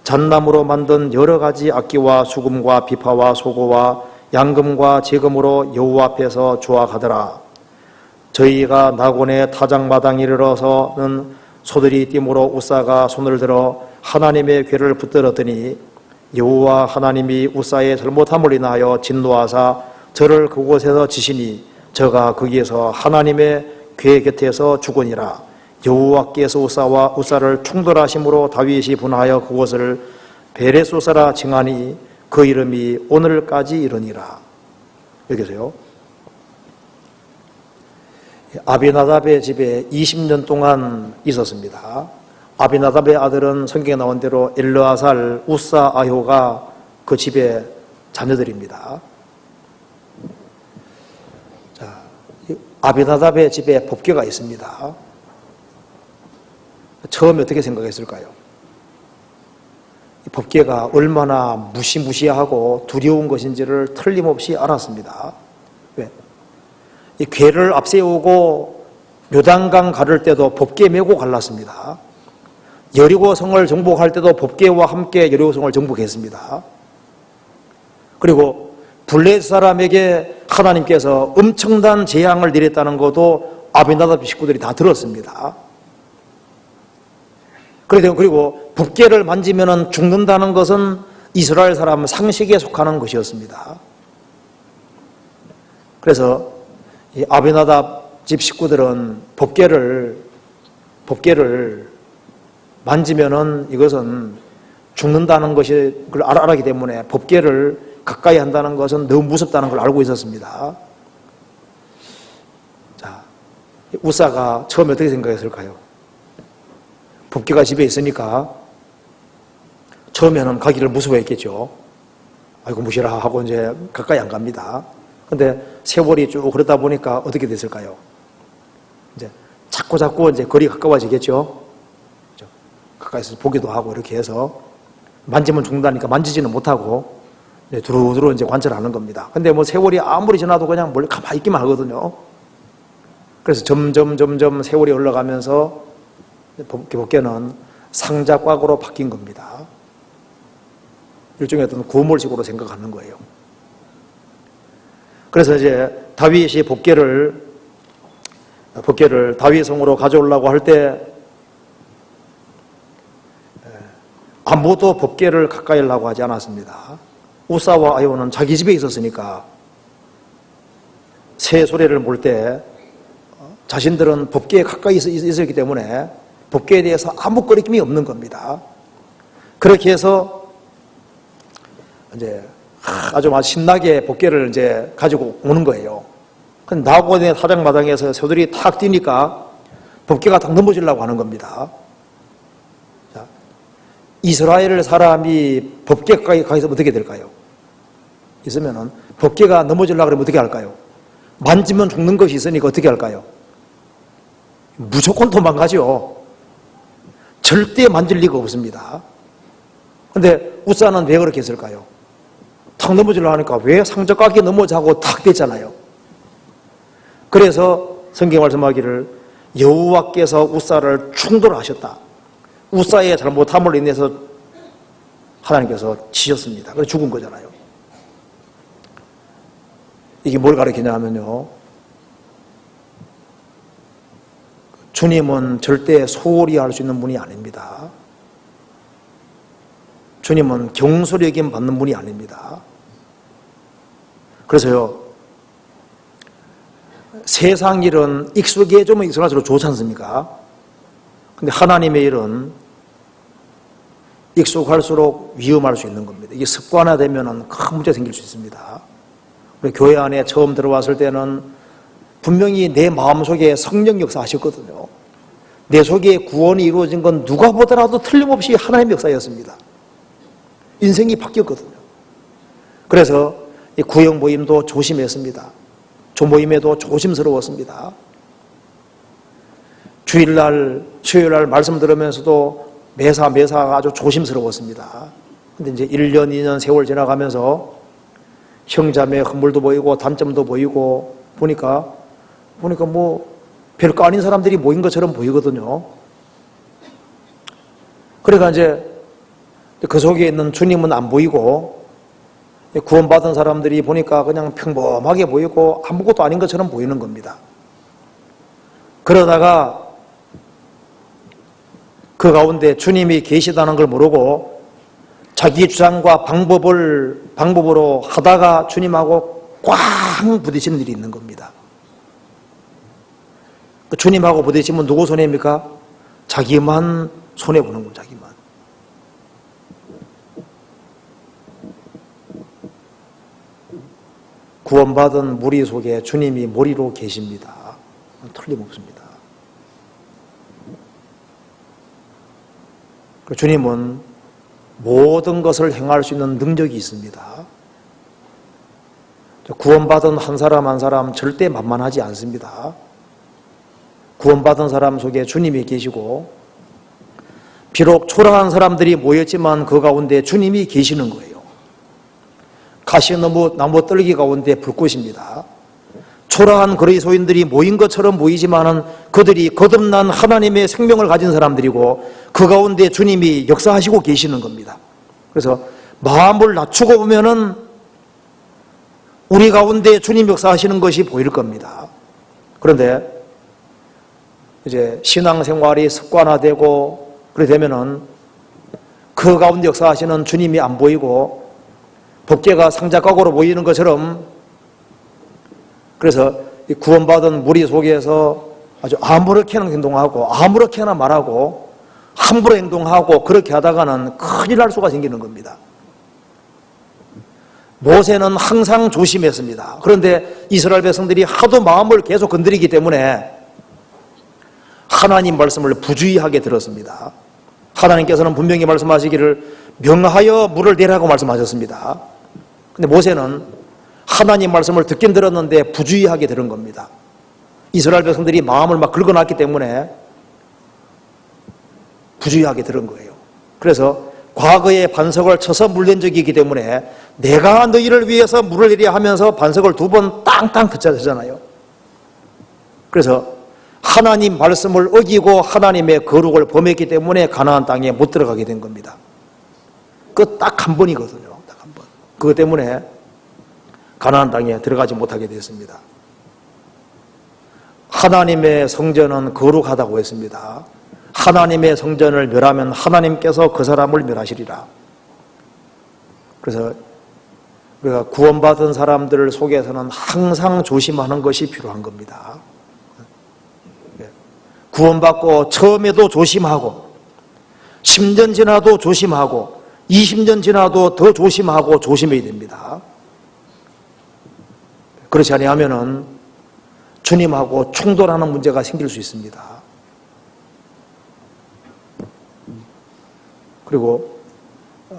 잣나무로 만든 여러 가지 악기와 수금과 비파와 소고와 양금과 제금으로 여호와 앞에서 조악하더라. 저희가 나곤의 타작마당에 이르러서는 소들이 띠므로 우사가 손을 들어 하나님의 궤를 붙들었더니 여호와 하나님이 우사의 잘못함을 인하여 진노하사 저를 그곳에서 지시니 저가 거기에서 하나님의 궤 곁에서 죽으니라. 여호와께서 우사를 충돌하심으로 다윗이 분하여 그곳을 베레소사라 칭하니 그 이름이 오늘까지 이르니라. 여기서요. 아비나답의 집에 20년 동안 있었습니다. 아비나답의 아들은 성경에 나온 대로 엘르아살, 우사, 아효가 그 집의 자녀들입니다. 자, 아비나답의 집에 법궤가 있습니다. 처음에 어떻게 생각했을까요? 이 법궤가 얼마나 무시무시하고 두려운 것인지를 틀림없이 알았습니다. 왜? 이 궤를 앞세우고 요단강 가를 때도 법궤 메고 갈랐습니다. 여리고성을 정복할 때도 법궤와 함께 여리고성을 정복했습니다. 그리고 블레셋 사람에게 하나님께서 엄청난 재앙을 내렸다는 것도 아비나답 식구들이 다 들었습니다. 그리고 법궤를 만지면 죽는다는 것은 이스라엘 사람 상식에 속하는 것이었습니다. 그래서 이 아비나답 집 식구들은 법궤를 만지면은 이것은 죽는다는 것을 알았기 때문에 법궤를 가까이 한다는 것은 너무 무섭다는 걸 알고 있었습니다. 자, 우사가 처음에 어떻게 생각했을까요? 법궤가 집에 있으니까 처음에는 가기를 무서워했겠죠. 아이고 무시라 하고 이제 가까이 안 갑니다. 근데 세월이 쭉 그러다 보니까 어떻게 됐을까요? 이제 자꾸 이제 거리 가까워지겠죠. 가까이서 보기도 하고 이렇게 해서 만지면 죽는다니까 만지지는 못하고 두루두루 이제 관찰하는 겁니다. 근데 뭐 세월이 아무리 지나도 그냥 멀리 가만히 있기만 하거든요. 그래서 점점 세월이 흘러가면서 법궤는 상자곽으로 바뀐 겁니다. 일종의 어떤 구물식으로 생각하는 거예요. 그래서 이제 다윗이 법궤를 다윗 성으로 가져오려고 할 때 아무도 법궤를 가까이 하려고 하지 않았습니다. 우사와 아이오는 자기 집에 있었으니까 새 소리를 몰 때 자신들은 법궤에 가까이 있었기 때문에 법궤에 대해서 아무 거리낌이 없는 겁니다. 그렇게 해서 이제 아주 신나게 법궤를 이제 가지고 오는 거예요. 근데 나고의 타작마당에서 새들이 탁 뛰니까 법궤가 탁 넘어지려고 하는 겁니다. 자, 이스라엘 사람이 법궤 가까이 가서 어떻게 될까요? 있으면은 법궤가 넘어지려고 그러면 어떻게 할까요? 만지면 죽는 것이 있으니까 어떻게 할까요? 무조건 도망가죠. 절대 만질 리가 없습니다. 근데 우사는 왜 그렇게 했을까요? 탁 넘어지려고 하니까 왜 상자각이 넘어자고 탁 됐잖아요. 그래서 성경 말씀하기를 여호와께서 우사를 충돌하셨다. 우사의 잘못함으로 인해서 하나님께서 치셨습니다. 그래서 죽은 거잖아요. 이게 뭘 가르치냐 하면요, 주님은 절대 소홀히 할 수 있는 분이 아닙니다. 주님은 경솔히 여김 받는 분이 아닙니다. 그래서요, 세상 일은 익숙해지면 익숙할수록 좋지 않습니까? 근데 하나님의 일은 익숙할수록 위험할 수 있는 겁니다. 이게 습관화되면 큰 문제가 생길 수 있습니다. 우리 교회 안에 처음 들어왔을 때는 분명히 내 마음속에 성령 역사하셨거든요. 내 속에 구원이 이루어진 건 누가 보더라도 틀림없이 하나님의 역사였습니다. 인생이 바뀌었거든요. 그래서 이 구역 모임도 조심했습니다. 조모임에도 조심스러웠습니다. 주일날, 수요일날 말씀 들으면서도 매사가 아주 조심스러웠습니다. 근데 이제 1년, 2년 세월 지나가면서 형자매 흔물도 보이고 단점도 보이고 보니까 뭐 별거 아닌 사람들이 모인 것처럼 보이거든요. 그러니까 이제 그 속에 있는 주님은 안 보이고 구원받은 사람들이 보니까 그냥 평범하게 보이고 아무것도 아닌 것처럼 보이는 겁니다. 그러다가 그 가운데 주님이 계시다는 걸 모르고 자기 주장과 방법으로 하다가 주님하고 꽝 부딪히는 일이 있는 겁니다. 주님하고 부딪히면 누구 손해입니까? 자기만 손해보는 거예요. 자기만. 구원받은 무리 속에 주님이 머리로 계십니다. 틀림없습니다. 주님은 모든 것을 행할 수 있는 능력이 있습니다. 구원받은 한 사람 절대 만만하지 않습니다. 구원받은 사람 속에 주님이 계시고 비록 초라한 사람들이 모였지만 그 가운데 주님이 계시는 거예요. 가시나무 뜰기 가운데 불꽃입니다. 초라한 그리스도인들이 모인 것처럼 보이지만은 그들이 거듭난 하나님의 생명을 가진 사람들이고 그 가운데 주님이 역사하시고 계시는 겁니다. 그래서 마음을 낮추고 보면은 우리 가운데 주님 역사하시는 것이 보일 겁니다. 그런데 이제 신앙생활이 습관화되고 그래 되면은 그 가운데 역사하시는 주님이 안 보이고 법궤가 상자각오로 보이는 것처럼, 그래서 구원받은 무리 속에서 아주 아무렇게나 행동하고 아무렇게나 말하고 함부로 행동하고 그렇게 하다가는 큰일 날 수가 생기는 겁니다. 모세는 항상 조심했습니다. 그런데 이스라엘 백성들이 하도 마음을 계속 건드리기 때문에 하나님 말씀을 부주의하게 들었습니다. 하나님께서는 분명히 말씀하시기를 명하여 물을 내라고 말씀하셨습니다. 근데 모세는 하나님 말씀을 듣긴 들었는데 부주의하게 들은 겁니다. 이스라엘 백성들이 마음을 막 긁어놨기 때문에 부주의하게 들은 거예요. 그래서 과거에 반석을 쳐서 물 낸 적이 있기 때문에 내가 너희를 위해서 물을 내려 하면서 반석을 2번 땅땅 터치하잖아요. 그래서 하나님 말씀을 어기고 하나님의 거룩을 범했기 때문에 가나안 땅에 못 들어가게 된 겁니다. 그 딱 한 번이거든요. 딱 한 번. 그것 때문에 가나안 땅에 들어가지 못하게 됐습니다. 하나님의 성전은 거룩하다고 했습니다. 하나님의 성전을 멸하면 하나님께서 그 사람을 멸하시리라. 그래서 우리가 구원받은 사람들 속에서는 항상 조심하는 것이 필요한 겁니다. 구원받고 처음에도 조심하고 10년 지나도 조심하고 20년 지나도 더 조심하고 조심해야 됩니다. 그렇지 아니하면은 주님하고 충돌하는 문제가 생길 수 있습니다. 그리고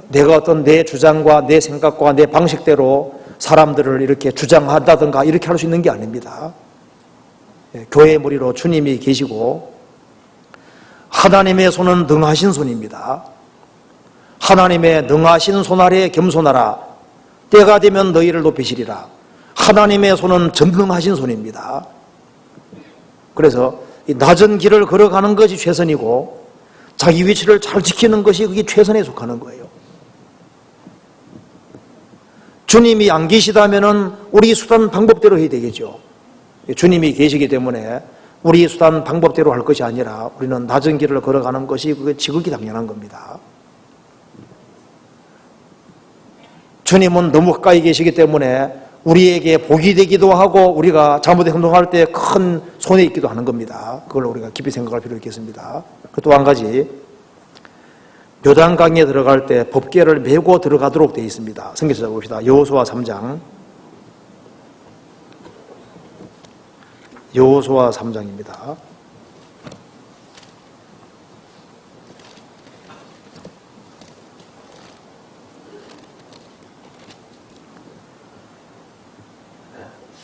내가 어떤 내 주장과 내 생각과 내 방식대로 사람들을 이렇게 주장한다든가 이렇게 할 수 있는 게 아닙니다. 교회의 머리로 주님이 계시고 하나님의 손은 능하신 손입니다. 하나님의 능하신 손 아래 겸손하라. 때가 되면 너희를 높이시리라. 하나님의 손은 전능하신 손입니다. 그래서 이 낮은 길을 걸어가는 것이 최선이고 자기 위치를 잘 지키는 것이 그게 최선에 속하는 거예요. 주님이 안 계시다면은 우리 수단 방법대로 해야 되겠죠. 주님이 계시기 때문에 우리 수단 방법대로 할 것이 아니라 우리는 낮은 길을 걸어가는 것이 그게 지극히 당연한 겁니다. 주님은 너무 가까이 계시기 때문에 우리에게 복이 되기도 하고 우리가 잘못된 행동할 때 큰 손해 있기도 하는 겁니다. 그걸 우리가 깊이 생각할 필요 있겠습니다. 또 한 가지, 요단강에 들어갈 때 법궤를 메고 들어가도록 되어 있습니다. 성경 찾아봅시다. 여호수아 3장. 여호수아 3장입니다.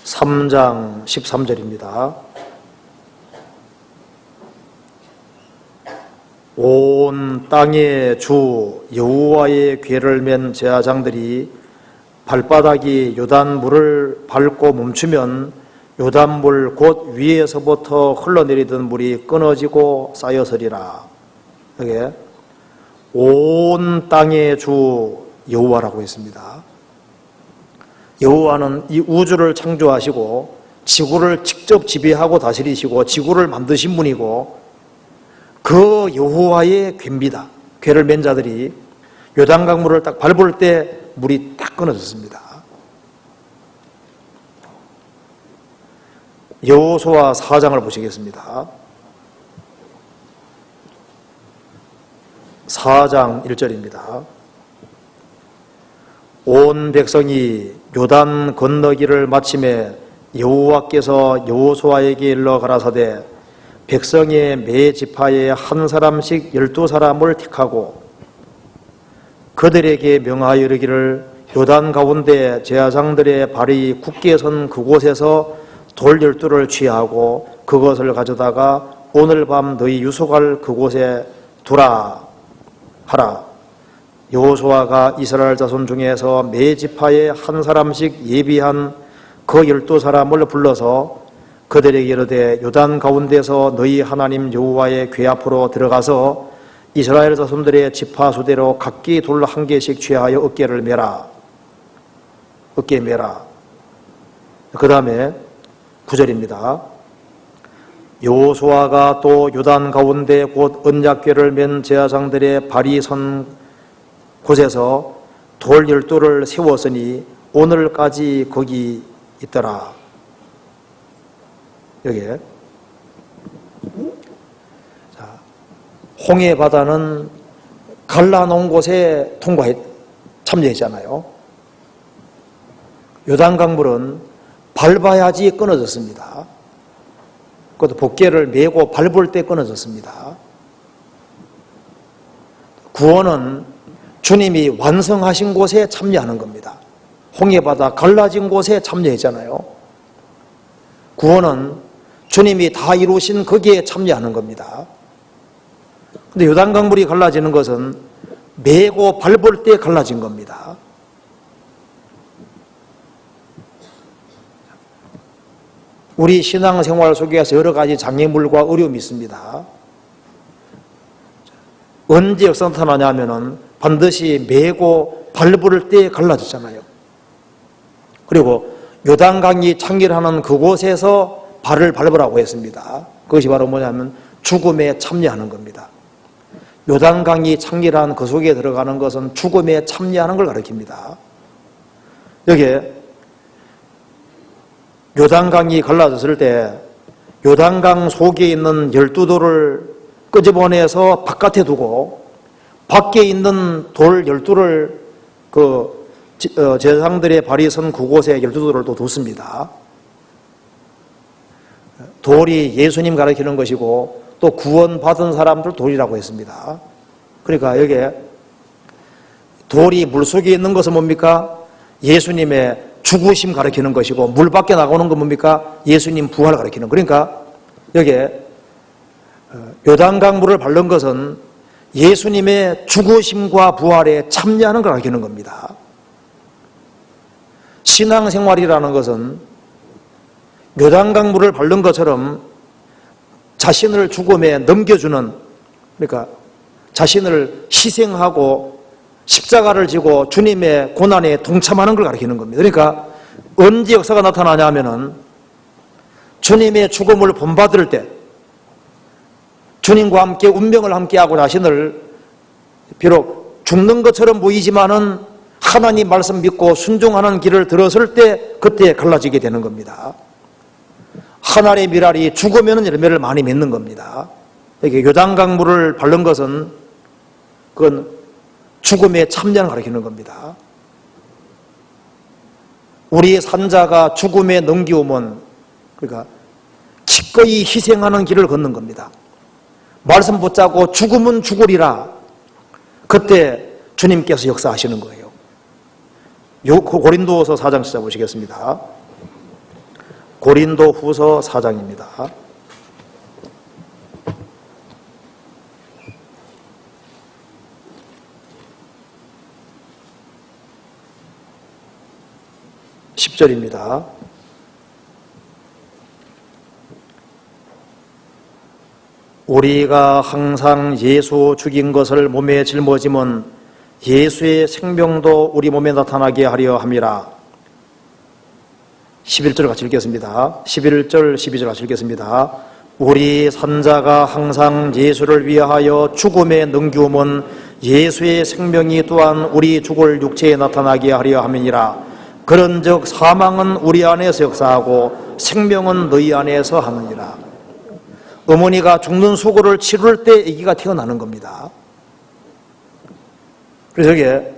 (3장) 13절입니다. 온 땅의 주 여호와의 궤를 맨 제사장들이 발바닥이 요단물을 밟고 멈추면 요단물 곧 위에서부터 흘러내리던 물이 끊어지고 쌓여서리라. 여기에 온 땅의 주 여호와라고 했습니다. 여호와는 이 우주를 창조하시고 지구를 직접 지배하고 다스리시고 지구를 만드신 분이고 그 여호와의 궤입니다. 궤를 맨 자들이 요단강물을 딱 밟을 때 물이 딱 끊어졌습니다. 여호수아 4장을 보시겠습니다. 4장 1절입니다. 온 백성이 요단 건너기를 마침에 여호와께서 여호수아에게 일러 가라사대 백성의 매 지파에 한 사람씩 12사람을 택하고 그들에게 명하여 이르기를 요단 가운데 제사장들의 발이 굳게 선 그곳에서 돌 12를 취하고 그것을 가져다가 오늘 밤 너희 유숙할 그곳에 두라 하라. 여호수아가 이스라엘 자손 중에서 매 지파에 한 사람씩 예비한 그 12사람을 불러서 그들에게 이르되 요단 가운데서 너희 하나님 여호와의 궤 앞으로 들어가서 이스라엘 자손들의 지파 수대로 각기 돌 한 개씩 취하여 어깨를 매라. 어깨에 매라. 그 다음에 9절입니다. 여호수아가 또 요단 가운데 곧 언약궤를 맨 제사장들의 발이 선 곳에서 돌 12를 세웠으니 오늘까지 거기 있더라. 여기에 자, 홍해 바다는 갈라놓은 곳에 참여했잖아요. 요단강물은 밟아야지 끊어졌습니다. 그것도 복개를 메고 밟을 때 끊어졌습니다. 구원은 주님이 완성하신 곳에 참여하는 겁니다. 홍해바다 갈라진 곳에 참여했잖아요. 구원은 주님이 다 이루신 거기에 참여하는 겁니다. 그런데 요단강물이 갈라지는 것은 메고 밟을 때 갈라진 겁니다. 우리 신앙생활 속에서 여러 가지 장애물과 어려움이 있습니다. 언제 역사 나타나냐면은 반드시 메고 밟을 때 갈라졌잖아요. 그리고 요단강이 창길하는 그곳에서 발을 밟으라고 했습니다. 그것이 바로 뭐냐면 죽음에 참여하는 겁니다. 요단강이 창길한 그 속에 들어가는 것은 죽음에 참여하는 걸 가리킵니다. 여기에 요단강이 갈라졌을 때 요단강 속에 있는 12돌을 끄집어내서 바깥에 두고 밖에 있는 돌 12를 제사장들의 발이 선 그곳에 12돌을 또 뒀습니다. 돌이 예수님 가리키는 것이고 또 구원받은 사람들 돌이라고 했습니다. 그러니까 여기에 돌이 물속에 있는 것은 뭡니까? 예수님의 죽으심 가리키는 것이고 물 밖에 나오는 건 뭡니까? 예수님 부활을 가리키는. 그러니까 여기에 요단강 물을 밟는 것은 예수님의 죽으심과 부활에 참여하는 걸 가리키는 겁니다. 신앙생활이라는 것은 요단강 물을 밟는 것처럼 자신을 죽음에 넘겨주는, 그러니까 자신을 희생하고 십자가를 지고 주님의 고난에 동참하는 걸 가리키는 겁니다. 그러니까 언제 역사가 나타나냐면은 주님의 죽음을 본받을 때 주님과 함께 운명을 함께하고 자신을 비록 죽는 것처럼 보이지만은 하나님 말씀 믿고 순종하는 길을 들었을 때 그때 갈라지게 되는 겁니다. 하나님의 미랄이 죽으면 열매를 많이 맺는 겁니다. 이렇게 요단강 물을 밟는 것은 그건 죽음에 참여를 가리키는 겁니다. 우리의 산자가 죽음에 넘기오면 그러니까 기꺼이 희생하는 길을 걷는 겁니다. 말씀 붙잡고 죽으면 죽으리라. 그때 주님께서 역사하시는 거예요. 고린도후서 4장 찾아보시겠습니다. 고린도후서 4장입니다. (10절입니다) 우리가 항상 예수 죽인 것을 몸에 짊어지면 예수의 생명도 우리 몸에 나타나게 하려 함이라. 11절 같이 읽겠습니다. 11절 12절 같이 읽겠습니다. 우리 산자가 항상 예수를 위하여 죽음에 넘기움은 예수의 생명이 또한 우리 죽을 육체에 나타나게 하려 함이니라. 그런즉 사망은 우리 안에서 역사하고 생명은 너희 안에서 하느니라. 어머니가 죽는 수고를 치룰 때 아기가 태어나는 겁니다. 그래서 여기에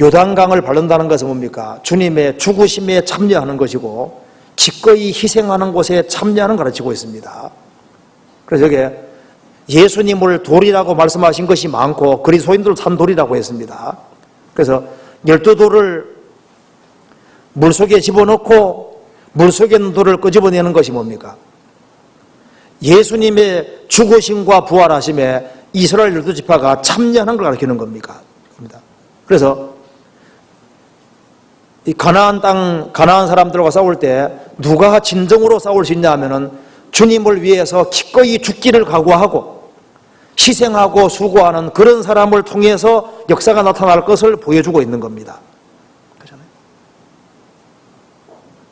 요단강을 밟는다는 것은 뭡니까? 주님의 죽으심에 참여하는 것이고 기꺼이 희생하는 곳에 참여하는 걸 가르치고 있습니다. 그래서 여기에 예수님을 돌이라고 말씀하신 것이 많고 그리스도인들을 산 돌이라고 했습니다. 그래서 12돌을 물속에 집어넣고 물속에 있는 돌을 끄집어내는 것이 뭡니까? 예수님의 죽으심과 부활하심에 이스라엘 12지파가 참여하는 걸 가르치는 겁니까? 그래서 이 가나안 땅, 가나안 사람들과 싸울 때 누가 진정으로 싸울 수 있냐 하면은 주님을 위해서 기꺼이 죽기를 각오하고 희생하고 수고하는 그런 사람을 통해서 역사가 나타날 것을 보여주고 있는 겁니다. 그렇잖아요.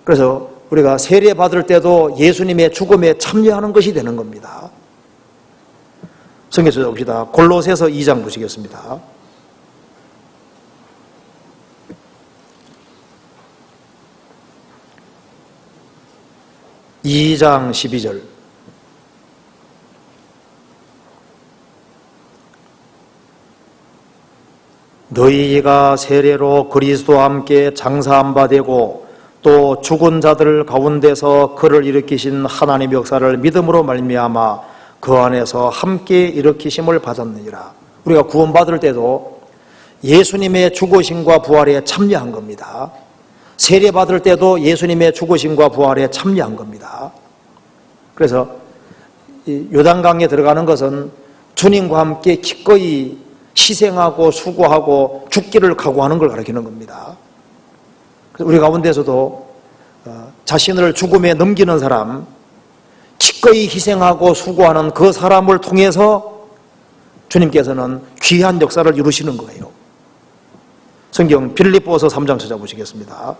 그래서 우리가 세례 받을 때도 예수님의 죽음에 참여하는 것이 되는 겁니다. 성경 찾아봅시다. 골로새서 2장 보시겠습니다. 2장 12절. 너희가 세례로 그리스도와 함께 장사한 바 되고 또 죽은 자들 가운데서 그를 일으키신 하나님의 역사를 믿음으로 말미암아 그 안에서 함께 일으키심을 받았느니라. 우리가 구원받을 때도 예수님의 죽으심과 부활에 참여한 겁니다. 세례 받을 때도 예수님의 죽으심과 부활에 참여한 겁니다. 그래서 요단강에 들어가는 것은 주님과 함께 기꺼이 희생하고 수고하고 죽기를 각오하는 걸 가리키는 겁니다. 우리 가운데서도 자신을 죽음에 넘기는 사람, 기꺼이 희생하고 수고하는 그 사람을 통해서 주님께서는 귀한 역사를 이루시는 거예요. 성경 빌립보서 3장 찾아보시겠습니다.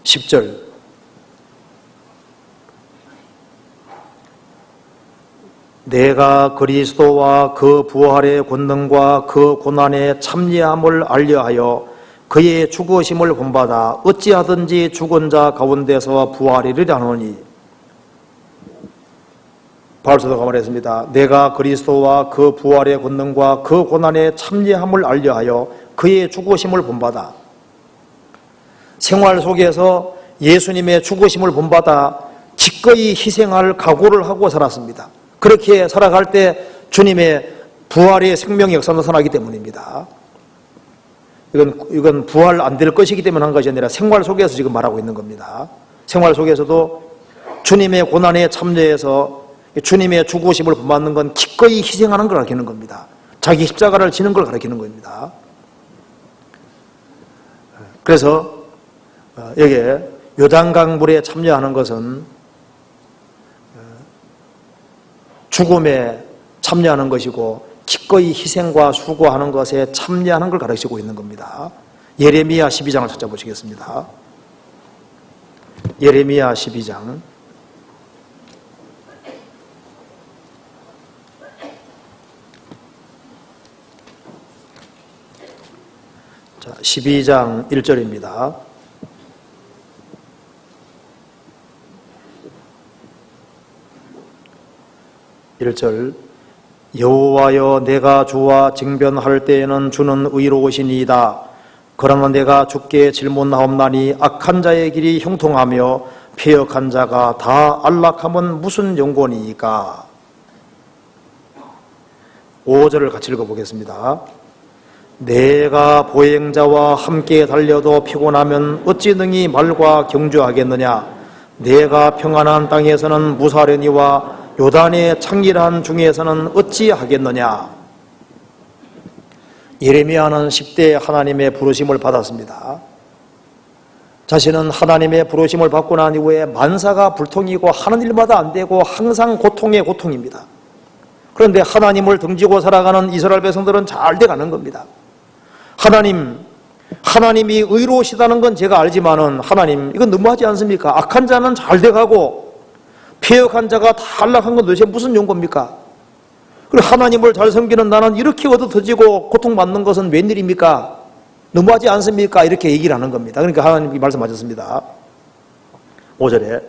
10절. 내가 그리스도와 그 부활의 권능과 그 고난의 참여함을 알려하여 그의 죽으심을 본받아 어찌하든지 죽은 자 가운데서 부활이리라 하노니. 바울사도가 말했습니다. 내가 그리스도와 그 부활의 권능과 그 고난의 참여함을 알려하여 그의 죽으심을 본받아. 생활 속에서 예수님의 죽으심을 본받아 기꺼이 희생할 각오를 하고 살았습니다. 그렇게 살아갈 때 주님의 부활의 생명의 역사가 나타나기 때문입니다. 이건 부활 안 될 것이기 때문에 한 것이 아니라 생활 속에서 지금 말하고 있는 겁니다. 생활 속에서도 주님의 고난에 참여해서 주님의 죽으심을 본받는 건 기꺼이 희생하는 걸 가리키는 겁니다. 자기 십자가를 지는 걸 가리키는 겁니다. 그래서 여기에 요단강 물에 참여하는 것은 죽음에 참여하는 것이고 기꺼이 희생과 수고하는 것에 참여하는 걸 가르치고 있는 겁니다. 예레미야 12장을 찾아보시겠습니다. 예레미야 12장 12장 1절입니다. 여호와여 내가 주와 징변할 때에는 주는 의로우시니이다. 그러나 내가 주께 질문하옵나니 악한 자의 길이 형통하며 패역한 자가 다 안락함은 무슨 연고니이까. 5절을 같이 읽어보겠습니다. 내가 보행자와 함께 달려도 피곤하면 어찌 능히 말과 경주하겠느냐. 내가 평안한 땅에서는 무사려니와 요단의 창길한 중에서는 어찌하겠느냐. 예레미야는 10대에 하나님의 부르심을 받았습니다. 자신은 하나님의 부르심을 받고 난 이후에 만사가 불통이고 하는 일마다 안 되고 항상 고통의 고통입니다. 그런데 하나님을 등지고 살아가는 이스라엘 백성들은 잘 돼가는 겁니다. 하나님이 의로우시다는 건 제가 알지만은 하나님 이건 너무하지 않습니까? 악한 자는 잘 돼가고 패역한 자가 다 안락한 건 도대체 무슨 용고입니까? 그리고 하나님을 잘 섬기는 나는 이렇게 얻어터지고 고통받는 것은 웬일입니까? 너무하지 않습니까? 이렇게 얘기를 하는 겁니다. 그러니까 하나님이 말씀하셨습니다. 5절에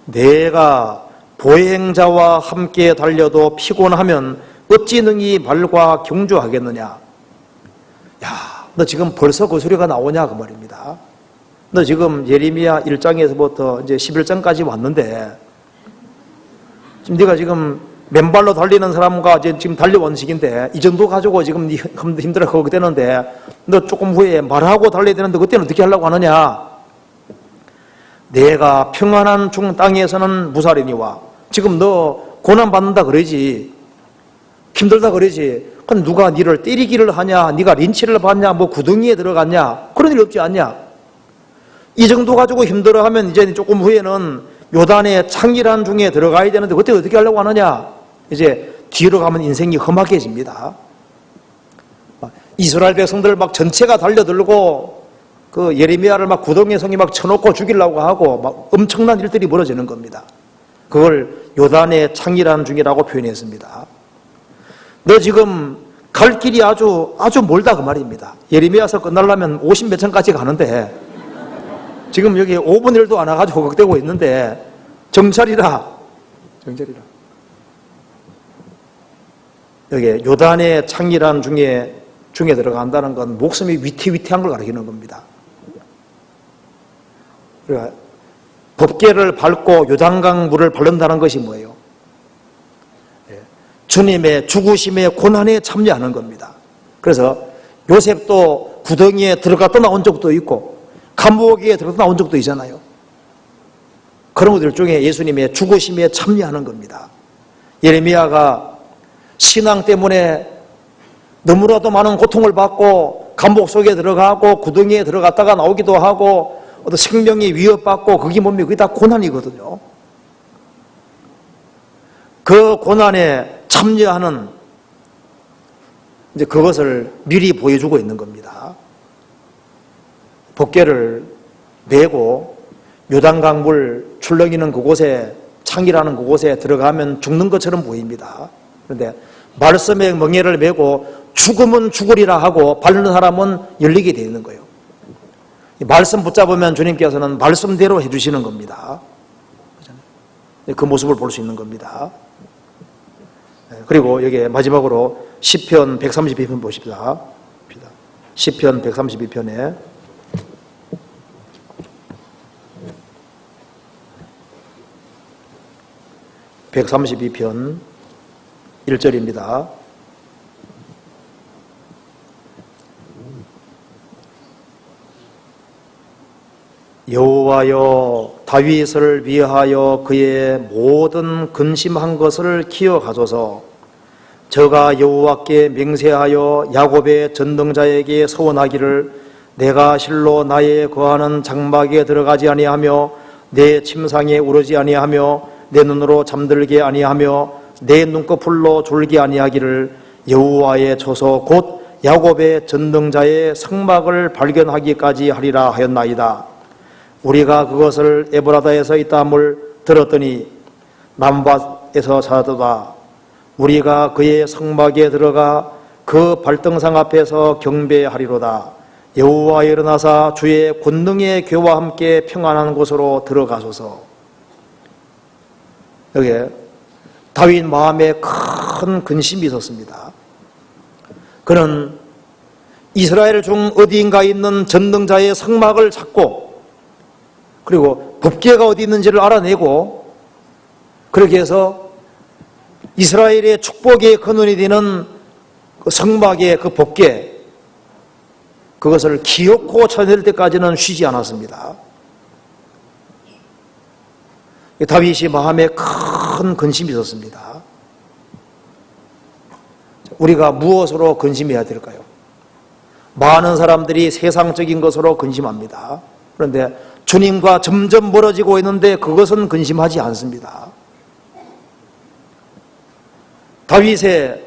내가 보행자와 함께 달려도 피곤하면 어찌 능히 말과 경주하겠느냐. 야, 너 지금 벌써 그 소리가 나오냐 그 말입니다. 너 지금 예레미야 1장에서부터 이제 11장까지 왔는데 지금 네가 지금 맨발로 달리는 사람과 지금 달려온 시기인데 이 정도 가지고 지금 힘들어 그거 되는데 너 조금 후에 말하고 달려야 되는데 그때는 어떻게 하려고 하느냐. 내가 평안한 중 땅에서는 무사리니와 지금 너 고난받는다 그러지, 힘들다 그러지, 그럼 누가 니를 때리기를 하냐, 니가 린치를 받냐, 뭐 구덩이에 들어갔냐, 그런 일 없지 않냐. 이 정도 가지고 힘들어하면 이제 조금 후에는 요단의 창이란 중에 들어가야 되는데 그때 어떻게 하려고 하느냐. 이제 뒤로 가면 인생이 험악해집니다. 이스라엘 백성들 막 전체가 달려들고 그 예레미야를 막 구덩이에 성에 막 쳐놓고 죽이려고 하고 막 엄청난 일들이 벌어지는 겁니다. 그걸 요단의 창이란 중이라고 표현했습니다. 너 지금 갈 길이 아주 멀다 그 말입니다. 예레미야서 끝나려면 50몇 천까지 가는데 지금 여기 5분의 1도 안 와가지고 걱대고 있는데 정찰이라. 여기 요단의 창이란 중에 들어간다는 건 목숨이 위태위태한 걸 가리키는 겁니다. 그러니까 법궤를 밟고 요단강 물을 바른다는 것이 뭐예요? 주님의 죽으심의 고난에 참여하는 겁니다. 그래서 요셉도 구덩이에 들어갔다 나온 적도 있고 감옥에 들어갔다 나온 적도 있잖아요. 그런 것들 중에 예수님의 죽으심에 참여하는 겁니다. 예레미야가 신앙 때문에 너무나도 많은 고통을 받고 감옥 속에 들어가고 구덩이에 들어갔다가 나오기도 하고 어떤 생명이 위협받고 그게 뭡니까? 그게 다 고난이거든요. 그 고난에 참여하는 이제 그것을 미리 보여주고 있는 겁니다. 법궤를 메고 요단강 물 출렁이는 그곳에 창이라는 그곳에 들어가면 죽는 것처럼 보입니다. 그런데 말씀의 멍에를 메고 죽으면 죽으리라 하고 바르는 사람은 열리게 되어 있는 거예요. 말씀 붙잡으면 주님께서는 말씀대로 해주시는 겁니다. 그 모습을 볼 수 있는 겁니다. 그리고 여기 마지막으로 시편 132편 보십시다. 시편 132편에 132편 1절입니다. 여호와여 다윗을 위하여 그의 모든 근심한 것을 기억하소서. 저가 여호와께 맹세하여 야곱의 전능자에게 서원하기를 내가 실로 나의 거하는 장막에 들어가지 아니하며 내 침상에 오르지 아니하며 내 눈으로 잠들게 아니하며 내 눈꺼풀로 졸게 아니하기를 여호와의 처소 곧 야곱의 전능자의 성막을 발견하기까지 하리라 하였나이다. 우리가 그것을 에브라다에서 있다함을 들었더니 남밭에서 찾았도다. 우리가 그의 성막에 들어가 그 발등상 앞에서 경배하리로다. 여호와 일어나사 주의 권능의 교와 함께 평안한 곳으로 들어가소서. 여기에 다윗 마음에 큰 근심이 있었습니다. 그는 이스라엘 중 어디인가 있는 전능자의 성막을 찾고 그리고 법궤가 어디 있는지를 알아내고 그렇게 해서 이스라엘의 축복의 근원이 되는 그 성막의 그 법궤 그것을 기어코 찾을 때까지는 쉬지 않았습니다. 다윗이 마음에 큰 근심이 있었습니다. 우리가 무엇으로 근심해야 될까요? 많은 사람들이 세상적인 것으로 근심합니다. 그런데 주님과 점점 멀어지고 있는데 그것은 근심하지 않습니다. 다윗의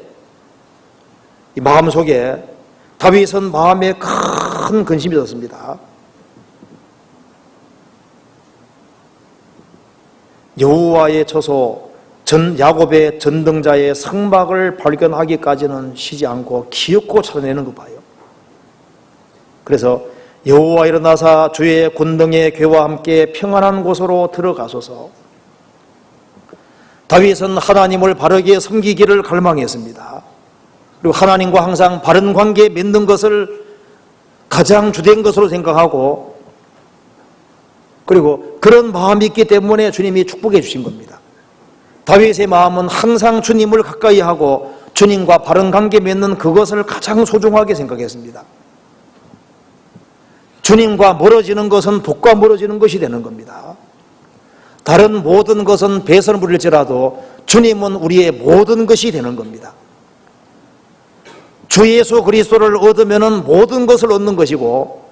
마음속에 다윗은 마음에 큰 근심이 있었습니다. 여호와의 처소 야곱의 전등자의 성막을 발견하기까지는 쉬지 않고 기어코 찾아내는 거 봐요. 그래서 여호와 일어나사 주의 권능의 궤와 함께 평안한 곳으로 들어가소서. 다윗은 하나님을 바르게 섬기기를 갈망했습니다. 그리고 하나님과 항상 바른 관계 맺는 것을 가장 주된 것으로 생각하고 그리고 그런 마음이 있기 때문에 주님이 축복해 주신 겁니다. 다윗의 마음은 항상 주님을 가까이 하고 주님과 바른 관계 맺는 그것을 가장 소중하게 생각했습니다. 주님과 멀어지는 것은 복과 멀어지는 것이 되는 겁니다. 다른 모든 것은 배설을 부릴지라도 주님은 우리의 모든 것이 되는 겁니다. 주 예수 그리스도를 얻으면 모든 것을 얻는 것이고,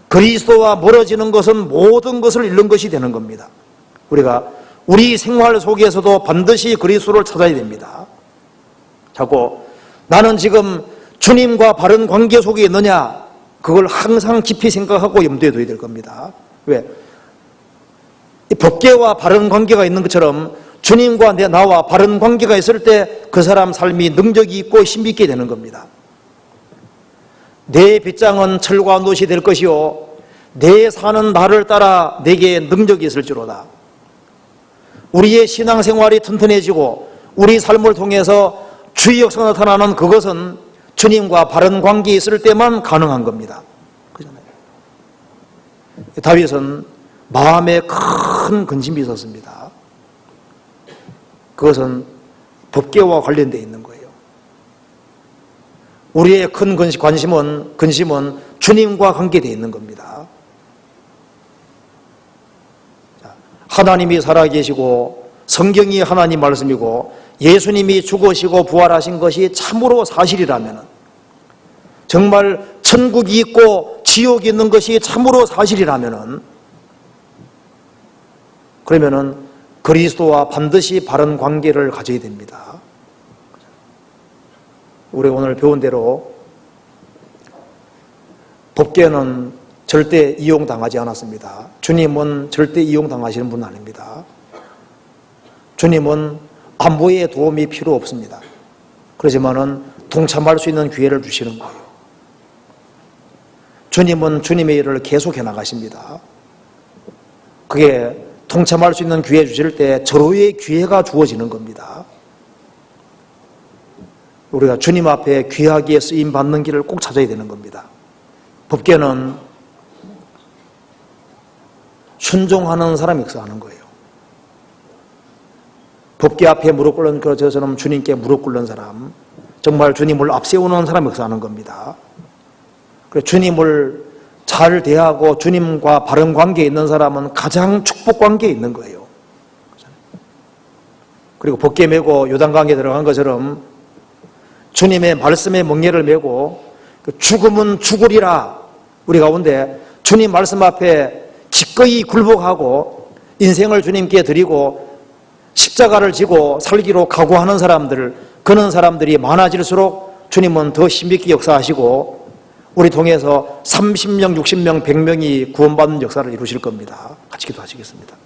그리스도와 멀어지는 것은 모든 것을 잃는 것이 되는 겁니다. 우리가 우리 생활 속에서도 반드시 그리스도를 찾아야 됩니다. 자꾸 나는 지금 주님과 바른 관계 속에 있느냐, 그걸 항상 깊이 생각하고 염두에 둬야 될 겁니다. 왜? 법계와 바른 관계가 있는 것처럼 주님과 나와 바른 관계가 있을 때 그 사람 삶이 능력이 있고 힘이 있게 되는 겁니다. 내 빗장은 철과 놋이 될 것이요 내 사는 나를 따라 내게 능력이 있을지로다. 우리의 신앙생활이 튼튼해지고 우리 삶을 통해서 주의 역사가 나타나는 그것은 주님과 바른 관계에 있을 때만 가능한 겁니다. 그렇잖아요. 다윗은 마음에 큰 근심이 있었습니다. 그것은 법계와 관련되어 있는 거예요. 우리의 큰 근심은 주님과 관계되어 있는 겁니다. 하나님이 살아계시고 성경이 하나님 말씀이고 예수님이 죽으시고 부활하신 것이 참으로 사실이라면, 정말 천국이 있고 지옥이 있는 것이 참으로 사실이라면, 그러면은 그리스도와 반드시 바른 관계를 가져야 됩니다. 우리 오늘 배운 대로 법계는 절대 이용당하지 않았습니다. 주님은 절대 이용당하시는 분 아닙니다. 주님은 안보의 도움이 필요 없습니다. 그렇지만은 동참할 수 있는 기회를 주시는 거예요. 주님은 주님의 일을 계속해 나가십니다. 그게 동참할 수 있는 기회 주실 때 절호의 기회가 주어지는 겁니다. 우리가 주님 앞에 귀하게 쓰임 받는 길을 꼭 찾아야 되는 겁니다. 법계는 순종하는 사람이 역사하는 거예요. 법계 앞에 무릎 꿇는 저처럼 주님께 무릎 꿇는 사람, 정말 주님을 앞세우는 사람이 역사하는 겁니다. 주님을 잘 대하고 주님과 바른 관계에 있는 사람은 가장 축복 관계에 있는 거예요. 그리고 법계 메고 요단강에 들어간 것처럼 주님의 말씀에 멍에를 메고 죽음은 죽으리라, 우리 가운데 주님 말씀 앞에 기꺼이 굴복하고 인생을 주님께 드리고 십자가를 지고 살기로 각오하는 사람들, 그런 사람들이 많아질수록 주님은 더 힘있게 역사하시고 우리 통해서 30명, 60명, 100명이 구원받는 역사를 이루실 겁니다. 같이 기도하시겠습니다.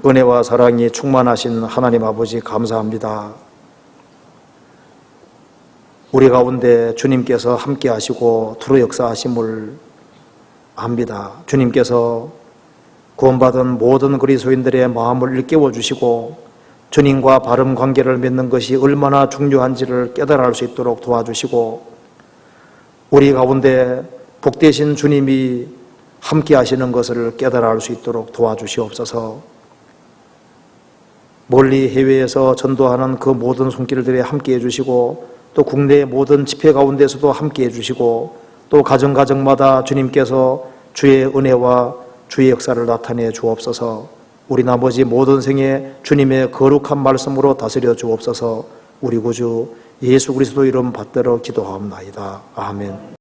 은혜와 사랑이 충만하신 하나님 아버지, 감사합니다. 우리 가운데 주님께서 함께 하시고 두루 역사하심을 압니다. 주님께서 구원받은 모든 그리스도인들의 마음을 일깨워 주시고 주님과 바른 관계를 맺는 것이 얼마나 중요한지를 깨달아 알 수 있도록 도와주시고, 우리 가운데 복되신 주님이 함께 하시는 것을 깨달아 알 수 있도록 도와주시옵소서. 멀리 해외에서 전도하는 그 모든 손길들에 함께 해주시고, 또 국내의 모든 집회 가운데서도 함께 해주시고, 또 가정가정마다 주님께서 주의 은혜와 주의 역사를 나타내 주옵소서. 우리 나머지 모든 생에 주님의 거룩한 말씀으로 다스려 주옵소서. 우리 구주 예수 그리스도 이름 받들어 기도하옵나이다. 아멘.